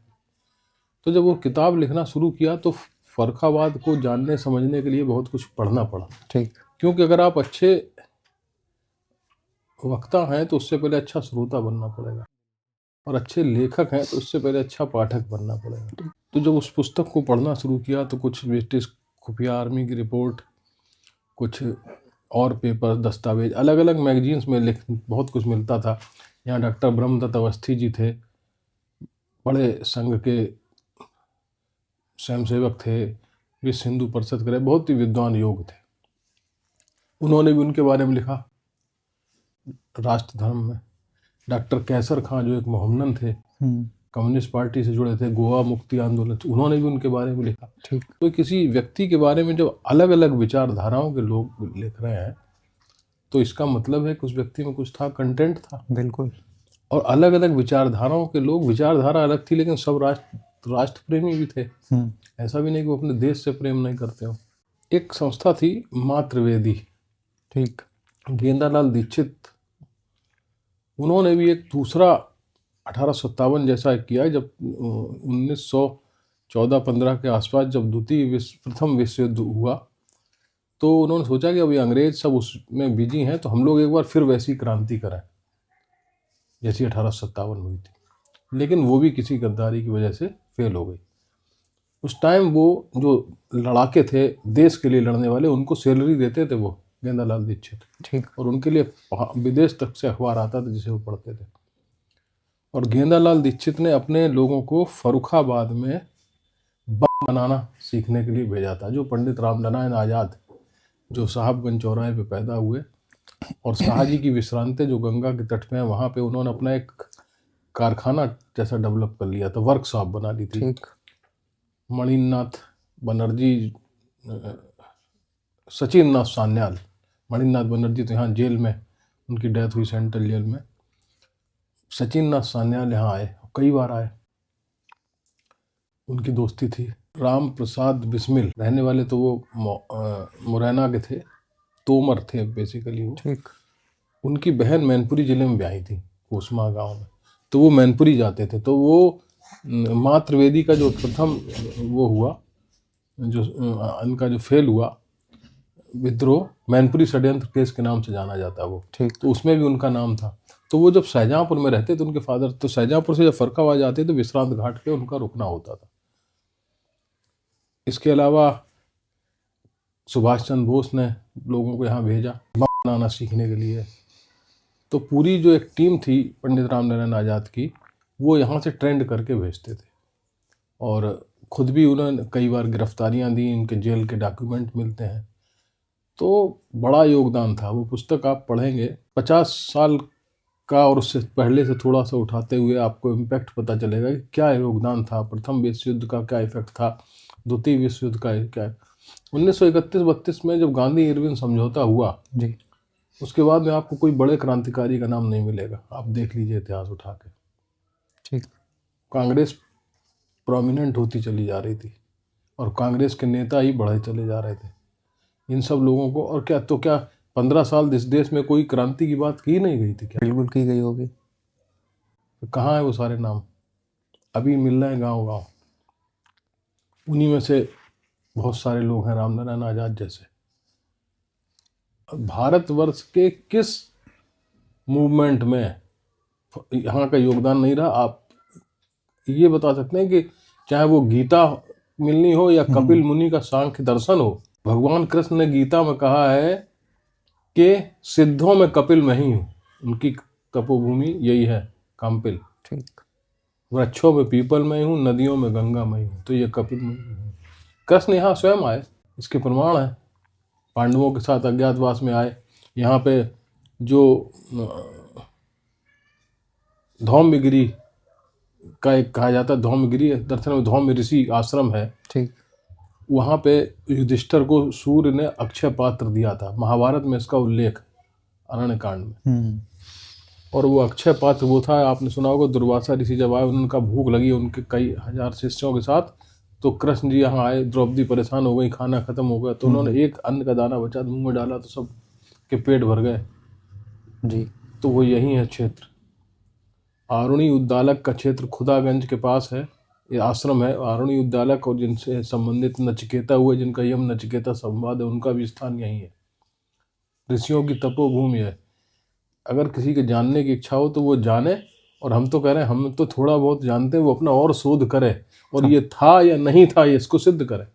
तो जब वो किताब लिखना शुरू किया तो फर्रुखाबाद को जानने समझने के लिए बहुत कुछ पढ़ना पड़ा। ठीक। क्योंकि अगर आप अच्छे वक्ता हैं तो उससे पहले अच्छा श्रोता बनना पड़ेगा, और अच्छे लेखक हैं तो उससे पहले अच्छा पाठक बनना पड़ेगा। तो जब उस पुस्तक को पढ़ना शुरू किया तो कुछ ब्रिटिश खुफिया आर्मी की रिपोर्ट, कुछ और पेपर, दस्तावेज, अलग अलग मैगजीन्स में बहुत कुछ मिलता था। यहाँ डॉक्टर ब्रह्मदत्त अवस्थी जी थे, बड़े संघ के स्वयंसेवक थे, विश्व हिंदू परिषद के बहुत ही विद्वान योग थे। उन्होंने भी उनके बारे में लिखा राष्ट्र धर्म में। डॉक्टर कैसर खां जो एक मोहम्मदन थे, कम्युनिस्ट पार्टी से जुड़े थे, गोवा मुक्ति आंदोलन, उन्होंने भी उनके बारे में लिखा। ठीक। तो किसी व्यक्ति के बारे में जब अलग अलग विचारधाराओं के लोग लिख रहे हैं तो इसका मतलब है कि उस व्यक्ति में कुछ था, कंटेंट था। बिल्कुल। और अलग अलग विचारधाराओं के लोग, विचारधारा अलग थी लेकिन सब राष्ट्र प्रेमी भी थे। ऐसा भी नहीं कि वो अपने देश से प्रेम नहीं करते हो। एक संस्था थी माँ त्रिवेदी, ठीक, गेंदालाल दीक्षित, उन्होंने भी एक दूसरा 1857 जैसा किया। जब 1914-15 के आसपास जब प्रथम विश्व युद्ध हुआ तो उन्होंने सोचा कि अभी अंग्रेज सब उसमें बिजी हैं, तो हम लोग एक बार फिर वैसी क्रांति करें जैसी 1857 हुई थी। लेकिन वो भी किसी गद्दारी की वजह से फेल हो गई। उस टाइम वो जो लड़ाके थे देश के लिए लड़ने वाले, उनको सैलरी देते थे वो गेंदालाल दीक्षित। ठीक। और उनके लिए विदेश तक से अखबार आता था जिसे वो पढ़ते थे। और गेंदालाल दीक्षित ने अपने लोगों को फर्रुखाबाद में बम बनाना सीखने के लिए भेजा था। जो पंडित रामनारायण आजाद जो साहबगंज चौराहे पे पैदा हुए और शाहजी की विश्रांति जो गंगा के तट पे है, वहाँ पे उन्होंने अपना एक कारखाना जैसा डेवलप कर लिया था, वर्कशॉप बना ली थी। ठीक। मणिनाथ बनर्जी, सचिन नाथ सान्याल, मणिनाथ बनर्जी तो यहाँ जेल में, उनकी डेथ हुई सेंट्रल जेल में। सचिन नाथ सान्याल यहाँ आए, कई बार आए, उनकी दोस्ती थी। राम प्रसाद बिस्मिल रहने वाले तो वो मुरैना के थे, तोमर थे बेसिकली वो। ठीक। उनकी बहन मैनपुरी जिले में ब्याही थी, कोसमा गांव में, तो वो मैनपुरी जाते थे। तो वो माँ त्रिवेदी का जो प्रथम वो हुआ, जो उनका जो फेल हुआ विद्रोह, मैनपुरी षड्यंत्र केस के नाम से जाना जाता है वो। ठीक। तो उसमें भी उनका नाम था। तो वो जब शाहजहाँपुर में रहते तो उनके फादर, तो शाहजहाँपुर से जब फर्रुखाबाद जाते तो विश्रांत घाट पे उनका रुकना होता था। इसके अलावा सुभाष चंद्र बोस ने लोगों को यहाँ भेजा बम बनाना सीखने के लिए। तो पूरी जो एक टीम थी पंडित रामनारायण आज़ाद की, वो यहाँ से ट्रेंड करके भेजते थे और खुद भी उन्होंने कई बार गिरफ्तारियाँ दी, इनके जेल के डॉक्यूमेंट मिलते हैं। तो बड़ा योगदान था। वो पुस्तक आप पढ़ेंगे 50 साल का और उससे पहले से थोड़ा सा उठाते हुए आपको इम्पैक्ट पता चलेगा कि क्या योगदान था, प्रथम विश्व युद्ध का क्या इफेक्ट था, द्वितीय विश्व युद्ध का क्या। 1931-32 में जब गांधी इरविन समझौता हुआ जी, उसके बाद में आपको कोई बड़े क्रांतिकारी का नाम नहीं मिलेगा। आप देख लीजिए इतिहास उठा के। ठीक। कांग्रेस प्रोमिनेंट होती चली जा रही थी और कांग्रेस के नेता ही बढ़े चले जा रहे थे। इन सब लोगों को, और क्या तो क्या 15 साल इस देश में कोई क्रांति की बात की नहीं गई थी क्या? बिल्कुल की गई होगी। तो कहाँ है वो सारे नाम? अभी मिल रहे हैं गांव गांव। उन्हीं में से बहुत सारे लोग हैं रामनारायण आजाद जैसे। भारतवर्ष के किस मूवमेंट में यहाँ का योगदान नहीं रहा? आप ये बता सकते हैं कि चाहे वो गीता मिलनी हो या कपिल मुनि का सांख्य दर्शन हो, भगवान कृष्ण ने गीता में कहा है कि सिद्धों में कपिल मैं ही हूँ। उनकी तपोभूमि यही है काम्पिल। ठीक। वृक्षों में पीपल में हूँ, नदियों में गंगा में हूँ। तो ये कपिल में हूँ। कृष्ण यहाँ स्वयं आए, इसके प्रमाण है। पांडवों के साथ अज्ञातवास में आए। यहाँ पे जो धौम्यगिरी का एक कहा जाता है, धौम्यगिरी दर्शन में धौम्य ऋषि आश्रम है। ठीक। वहाँ पे युधिष्ठिर को सूर्य ने अक्षय पात्र दिया था। महाभारत में इसका उल्लेख अरण्य कांड में। और वो अक्षय पात्र वो था, आपने सुना होगा, दुर्वासा ऋषि जब आए, उनका भूख लगी उनके कई हजार शिष्यों के साथ, तो कृष्ण जी यहाँ आए। द्रौपदी परेशान हो गई, खाना खत्म हो गया, तो उन्होंने एक अन्न का दाना बचा मुंह में डाला तो सब के पेट भर गए जी। तो वो यही है क्षेत्र। आरुणी उद्दालक का क्षेत्र खुदागंज के पास है, ये आश्रम है। आरुणी उद्दालक और जिनसे संबंधित नचिकेता हुए, जिनका यम नचिकेता संवाद है, उनका भी स्थान यही है। ऋषियों की तपोभूमि है। अगर किसी के जानने की इच्छा हो तो वो जाने, और हम तो कह रहे हैं, हम तो थोड़ा बहुत जानते हैं, वो अपना और शोध करे और ये था या नहीं था ये इसको सिद्ध करे।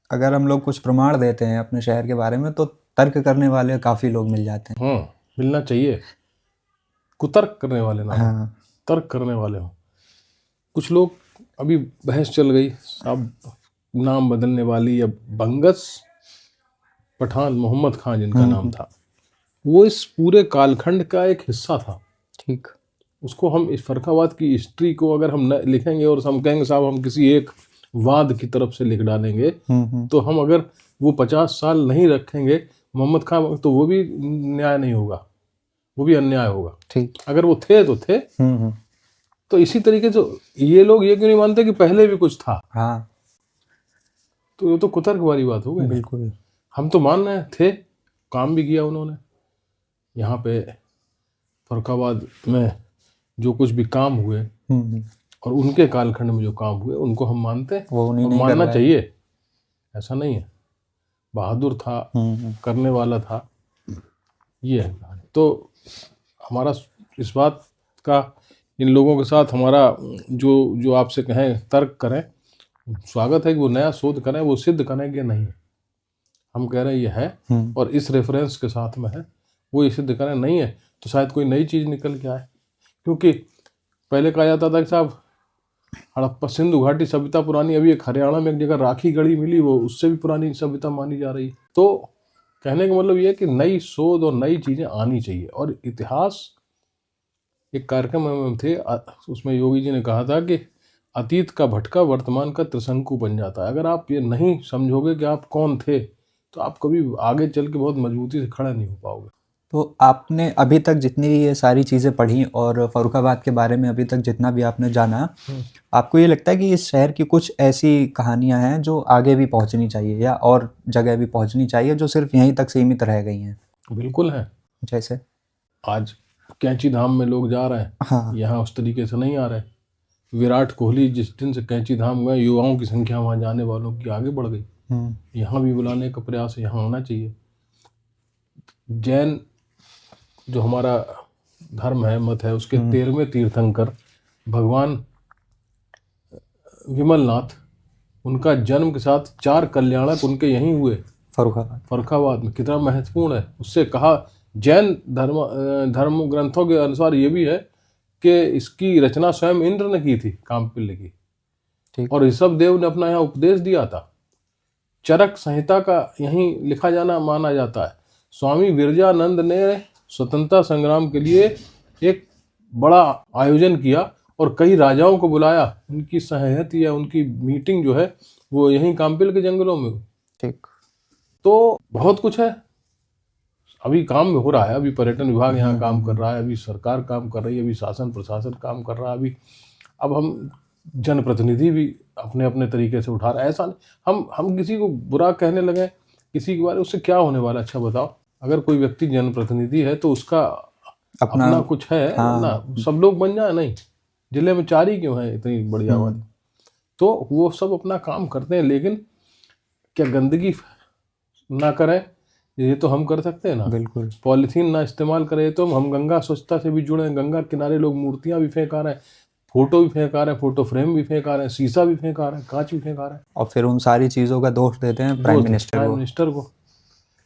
अगर हम लोग कुछ प्रमाण देते हैं अपने शहर के बारे में तो तर्क करने वाले काफ़ी लोग मिल जाते हैं। हाँ, मिलना चाहिए। कुतर्क करने वाले ना, हाँ। तर्क करने वाले हों। कुछ लोग, अभी बहस चल गई साहब, नाम बदलने वाली, या बंगस पठान मोहम्मद खान जिनका नाम था, वो इस पूरे कालखंड का एक हिस्सा था। ठीक। उसको हम इस फर्रुखाबाद की हिस्ट्री को अगर हम न लिखेंगे और हम कहेंगे साहब हम किसी एक वाद की तरफ से लिख डालेंगे, तो हम अगर वो 50 साल नहीं रखेंगे मोहम्मद खान, तो वो भी न्याय नहीं होगा, वो भी अन्याय होगा। ठीक। अगर वो थे तो थे। तो इसी तरीके से ये लोग ये क्यों नहीं मानते कि पहले भी कुछ था? हाँ, तो ये तो कुतर्क वाली बात हो गई। बिल्कुल। हम तो मान रहे थे, काम भी किया उन्होंने। यहाँ पे फर्रुखाबाद में जो कुछ भी काम हुए और उनके कालखंड में जो काम हुए उनको हम मानते हैं, वो उन्हीं और ने मानना करवाए। चाहिए। ऐसा नहीं है, बहादुर था, करने वाला था, ये है कहानी। तो हमारा इस बात का इन लोगों के साथ हमारा जो आपसे कहें तर्क करें, स्वागत है कि वो नया शोध करें, वो सिद्ध करें कि नहीं। हम कह रहे हैं ये है और इस रेफरेंस के साथ में है, वो ये सिद्ध करें। नहीं है तो शायद कोई नई चीज़ निकल के आए। क्योंकि पहले कहा जाता था कि साहब हड़प्पा सिंधु घाटी सभ्यता पुरानी, अभी एक हरियाणा में एक जगह राखी गढ़ी मिली, वो उससे भी पुरानी सभ्यता मानी जा रही। तो कहने का मतलब ये है कि नई शोध और नई चीज़ें आनी चाहिए। और इतिहास, एक कार्यक्रम में थे, उसमें योगी जी ने कहा था कि अतीत का भटका वर्तमान का त्रिशंकु बन जाता है। अगर आप ये नहीं समझोगे कि आप कौन थे, तो आप कभी आगे चल के बहुत मजबूती से खड़ा नहीं हो पाओगे। तो आपने अभी तक जितनी भी ये सारी चीज़ें पढ़ी और फर्रुखाबाद के बारे में अभी तक जितना भी आपने जाना, आपको ये लगता है कि इस शहर की कुछ ऐसी कहानियां हैं जो आगे भी पहुंचनी चाहिए या और जगह भी पहुंचनी चाहिए, जो सिर्फ यहीं तक सीमित रह गई हैं? बिल्कुल है। जैसे आज कैंची धाम में लोग जा रहे हैं, हाँ, यहाँ उस तरीके से नहीं आ रहे। विराट कोहली जिस दिन से कैंची धाम गए, युवाओं की संख्या वहाँ जाने वालों की आगे बढ़ गई। यहाँ भी बुलाने का प्रयास यहाँ होना चाहिए। जैन जो हमारा धर्म है, मत है, उसके 13वें तीर्थंकर भगवान विमलनाथ, उनका जन्म के साथ 4 कल्याणक उनके यहीं हुए फर्रुखाबाद में। कितना महत्वपूर्ण है। उससे कहा, जैन धर्म ग्रंथों के अनुसार ये भी है कि इसकी रचना स्वयं इंद्र ने की थी, कामपिल्य की, और ऋषभ देव ने अपना यहाँ उपदेश दिया था। चरक संहिता का यहीं लिखा जाना माना जाता है। स्वामी विरजानंद ने स्वतंत्रता संग्राम के लिए एक बड़ा आयोजन किया और कई राजाओं को बुलाया। उनकी सहमति या उनकी मीटिंग जो है वो यहीं कामपिल के जंगलों में हुई। ठीक। तो बहुत कुछ है, अभी काम हो रहा है। अभी पर्यटन विभाग यहाँ काम कर रहा है, अभी सरकार काम कर रही है, अभी शासन प्रशासन काम कर रहा है। अभी अब हम जनप्रतिनिधि भी अपने अपने तरीके से उठा रहे हैं। ऐसा नहीं हम किसी को बुरा कहने लगे किसी के बारे में, उससे क्या होने वाला। अच्छा बताओ, अगर कोई व्यक्ति जनप्रतिनिधि है तो उसका अपना कुछ है ना, सब लोग बन जाए। नहीं, जिले में 4 ही क्यों है इतनी बड़ी आबादी, तो वो सब अपना काम करते हैं। लेकिन क्या गंदगी ना करें, ये तो हम कर सकते हैं ना। बिल्कुल। पॉलीथीन ना इस्तेमाल करें, तो हम गंगा स्वच्छता से भी जुड़े हैं। गंगा किनारे लोग मूर्तियां भी फेंका रहे हैं, फोटो भी फेंका रहे हैं, फोटो फ्रेम भी फेंका रहे हैं, शीशा भी फेंका रहे हैं, कांच भी फेंका रहे हैं, और फिर उन सारी चीज़ों का दोष देते हैं प्राइम मिनिस्टर को।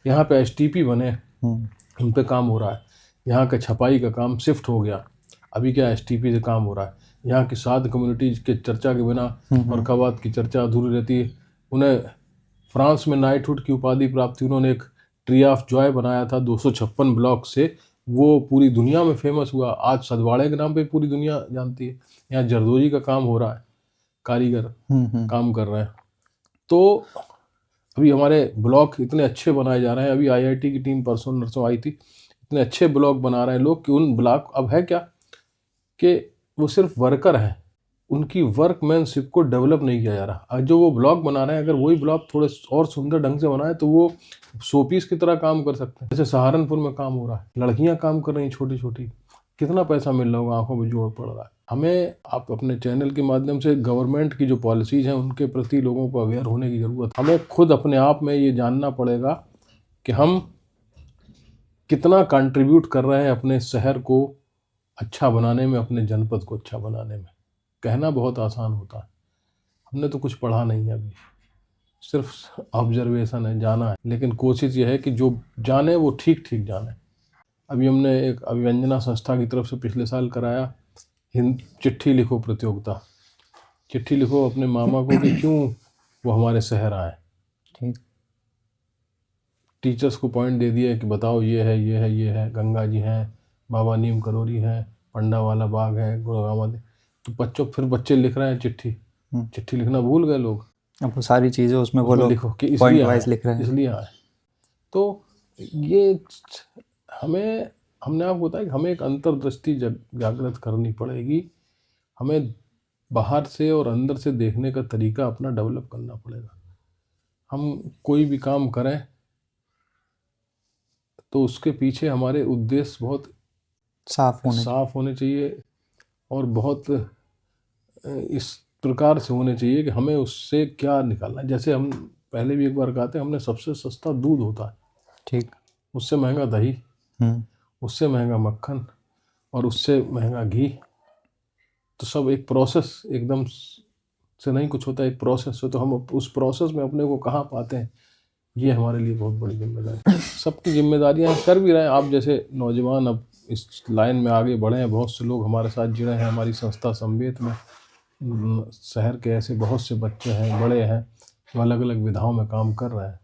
यहाँ पे एसटीपी बने, उन पे काम हो रहा है। यहाँ का छपाई का काम शिफ्ट हो गया, अभी क्या एसटीपी से काम हो रहा है। यहाँ की 7 कम्युनिटीज के चर्चा के बिना फर्रुखाबाद की चर्चा अधूरी रहती है। उन्हें फ्रांस में नाइटहुड की उपाधि प्राप्त हुई। उन्होंने एक ट्री ऑफ जॉय बनाया था 256 ब्लॉक से, वो पूरी दुनिया में फेमस हुआ। आज सदवाड़े के नाम पे पूरी दुनिया जानती है। यहाँ जरदोजी का काम हो रहा है, कारीगर काम कर रहे हैं। तो अभी हमारे ब्लॉक इतने अच्छे बनाए जा रहे हैं। अभी आईआईटी की टीम परसों नरसों आई थी, इतने अच्छे ब्लॉक बना रहे हैं लोग कि उन ब्लॉक अब है क्या कि वो सिर्फ वर्कर हैं, उनकी वर्कमैनशिप को डेवलप नहीं किया जा रहा। जो वो ब्लॉक बना रहे हैं, अगर वही ब्लॉक थोड़े और सुंदर ढंग से बनाए तो वो शोपीस की तरह काम कर सकते हैं। जैसे सहारनपुर में काम हो रहा है, लड़कियां काम कर रही हैं छोटी छोटी, कितना पैसा मिल रहा होगा, आंखों में जोर पड़ रहा है। हमें आप अपने चैनल के माध्यम से गवर्नमेंट की जो पॉलिसीज हैं उनके प्रति लोगों को अवेयर होने की ज़रूरत है। हमें खुद अपने आप में ये जानना पड़ेगा कि हम कितना कंट्रीब्यूट कर रहे हैं अपने शहर को अच्छा बनाने में, अपने जनपद को अच्छा बनाने में। कहना बहुत आसान होता है, हमने तो कुछ पढ़ा नहीं है, अभी सिर्फ ऑब्जर्वेशन है, जाना है। लेकिन कोशिश ये है कि जो जाने वो ठीक ठीक जाने। अभी हमने एक अभिव्यंजना संस्था की तरफ से पिछले साल कराया चिट्ठी लिखो प्रतियोगिता। चिट्ठी लिखो अपने मामा को कि क्यों वो हमारे शहर आए। ठीक। टीचर्स को पॉइंट दे दिया कि बताओ ये है, ये है, ये है, गंगा जी हैं, बाबा नीम करोरी हैं, पंडा वाला बाग है, गुरुगामा। तो बच्चे लिख रहे हैं चिट्ठी। चिट्ठी लिखना भूल गए लोग। अब वो सारी चीज़ें उसमें वो लोग लिखो कि पॉइंट वाइज लिख रहे हैं, इसलिए आए। तो ये हमने आपको बताया कि हमें एक अंतर्दृष्टि जागृत करनी पड़ेगी। हमें बाहर से और अंदर से देखने का तरीका अपना डेवलप करना पड़ेगा। हम कोई भी काम करें तो उसके पीछे हमारे उद्देश्य बहुत साफ होने चाहिए और बहुत इस प्रकार से होने चाहिए कि हमें उससे क्या निकालना है। जैसे हम पहले भी एक बार कहते हैं, हमने सबसे सस्ता दूध होता है, ठीक, उससे महंगा दही, उससे महंगा मक्खन और उससे महंगा घी। तो सब एक प्रोसेस, एकदम से नहीं कुछ होता, एक प्रोसेस है। तो हम उस प्रोसेस में अपने को कहाँ पाते हैं, ये हमारे लिए बहुत बड़ी जिम्मेदारी। सबकी जिम्मेदारियां कर भी रहे हैं। आप जैसे नौजवान अब इस लाइन में आगे बढ़े हैं, बहुत से लोग हमारे साथ जुड़े हैं। हमारी संस्था संवेद में शहर के ऐसे बहुत से बच्चे हैं, बड़े हैं, जो अलग अलग विधाओं में काम कर रहे हैं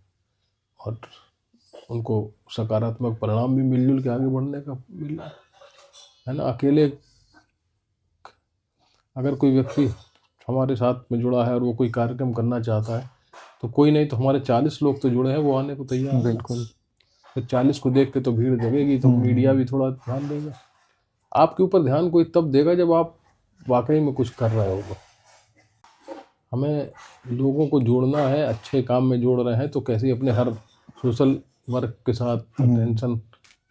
और उनको सकारात्मक परिणाम भी मिलजुल के आगे बढ़ने का मिल रहा है ना। अकेले अगर कोई व्यक्ति हमारे साथ में जुड़ा है और वो कोई कार्यक्रम करना चाहता है तो कोई नहीं तो हमारे 40 लोग तो जुड़े हैं, वो आने को तैयार हैं। बिल्कुल। तो 40 को देख के तो भीड़ जगेगी, तो मीडिया भी थोड़ा ध्यान देगा। आपके ऊपर ध्यान कोई तब देगा जब आप वाकई में कुछ कर रहे होगा। हमें लोगों को जोड़ना है, अच्छे काम में जोड़ रहे हैं तो कैसे अपने हर सोशल वर्क के साथ अटेंशन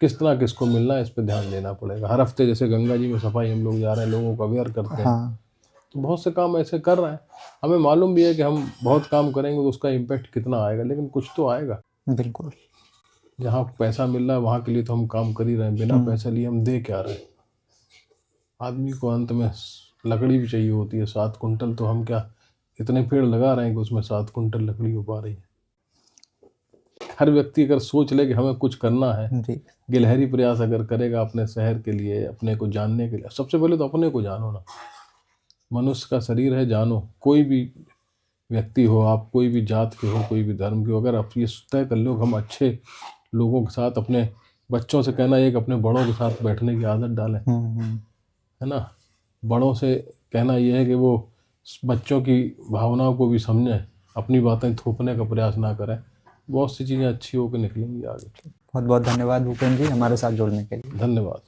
किस तरह किसको मिलना है, इस पर ध्यान देना पड़ेगा। हर हफ्ते जैसे गंगा जी में सफाई हम लोग जा रहे हैं, लोगों को अवेयर करते हैं। तो बहुत से काम ऐसे कर रहे हैं। हमें मालूम भी है कि हम बहुत काम करेंगे तो उसका इम्पैक्ट कितना आएगा, लेकिन कुछ तो आएगा। बिल्कुल। जहाँ पैसा मिल रहा है वहाँ के लिए तो हम काम कर ही रहे हैं, बिना पैसा लिए हम दे क्या रहे हैं। आदमी को अंत में लकड़ी भी चाहिए होती है। 7 कुंटल तो हम क्या इतने पेड़ लगा रहे हैं कि उसमें 7 कुंटल लकड़ी हो पा रही है। हर व्यक्ति अगर सोच ले कि हमें कुछ करना है, जी गिलहरी प्रयास अगर करेगा अपने शहर के लिए, अपने को जानने के लिए, सबसे पहले तो अपने को जानो ना। मनुष्य का शरीर है, जानो। कोई भी व्यक्ति हो, आप कोई भी जात के हो, कोई भी धर्म के हो, अगर आप ये तय कर लो हम अच्छे लोगों के साथ, अपने बच्चों से कहना एक अपने बड़ों के साथ बैठने की आदत डालें, है ना। बड़ों से कहना यह है कि वो बच्चों की भावनाओं को भी समझें, अपनी बातें थोपने का प्रयास ना करें। बहुत सी चीज़ें अच्छी होकर निकलेंगी आगे। बहुत बहुत धन्यवाद भूपेंद्र जी हमारे साथ जुड़ने के लिए। धन्यवाद।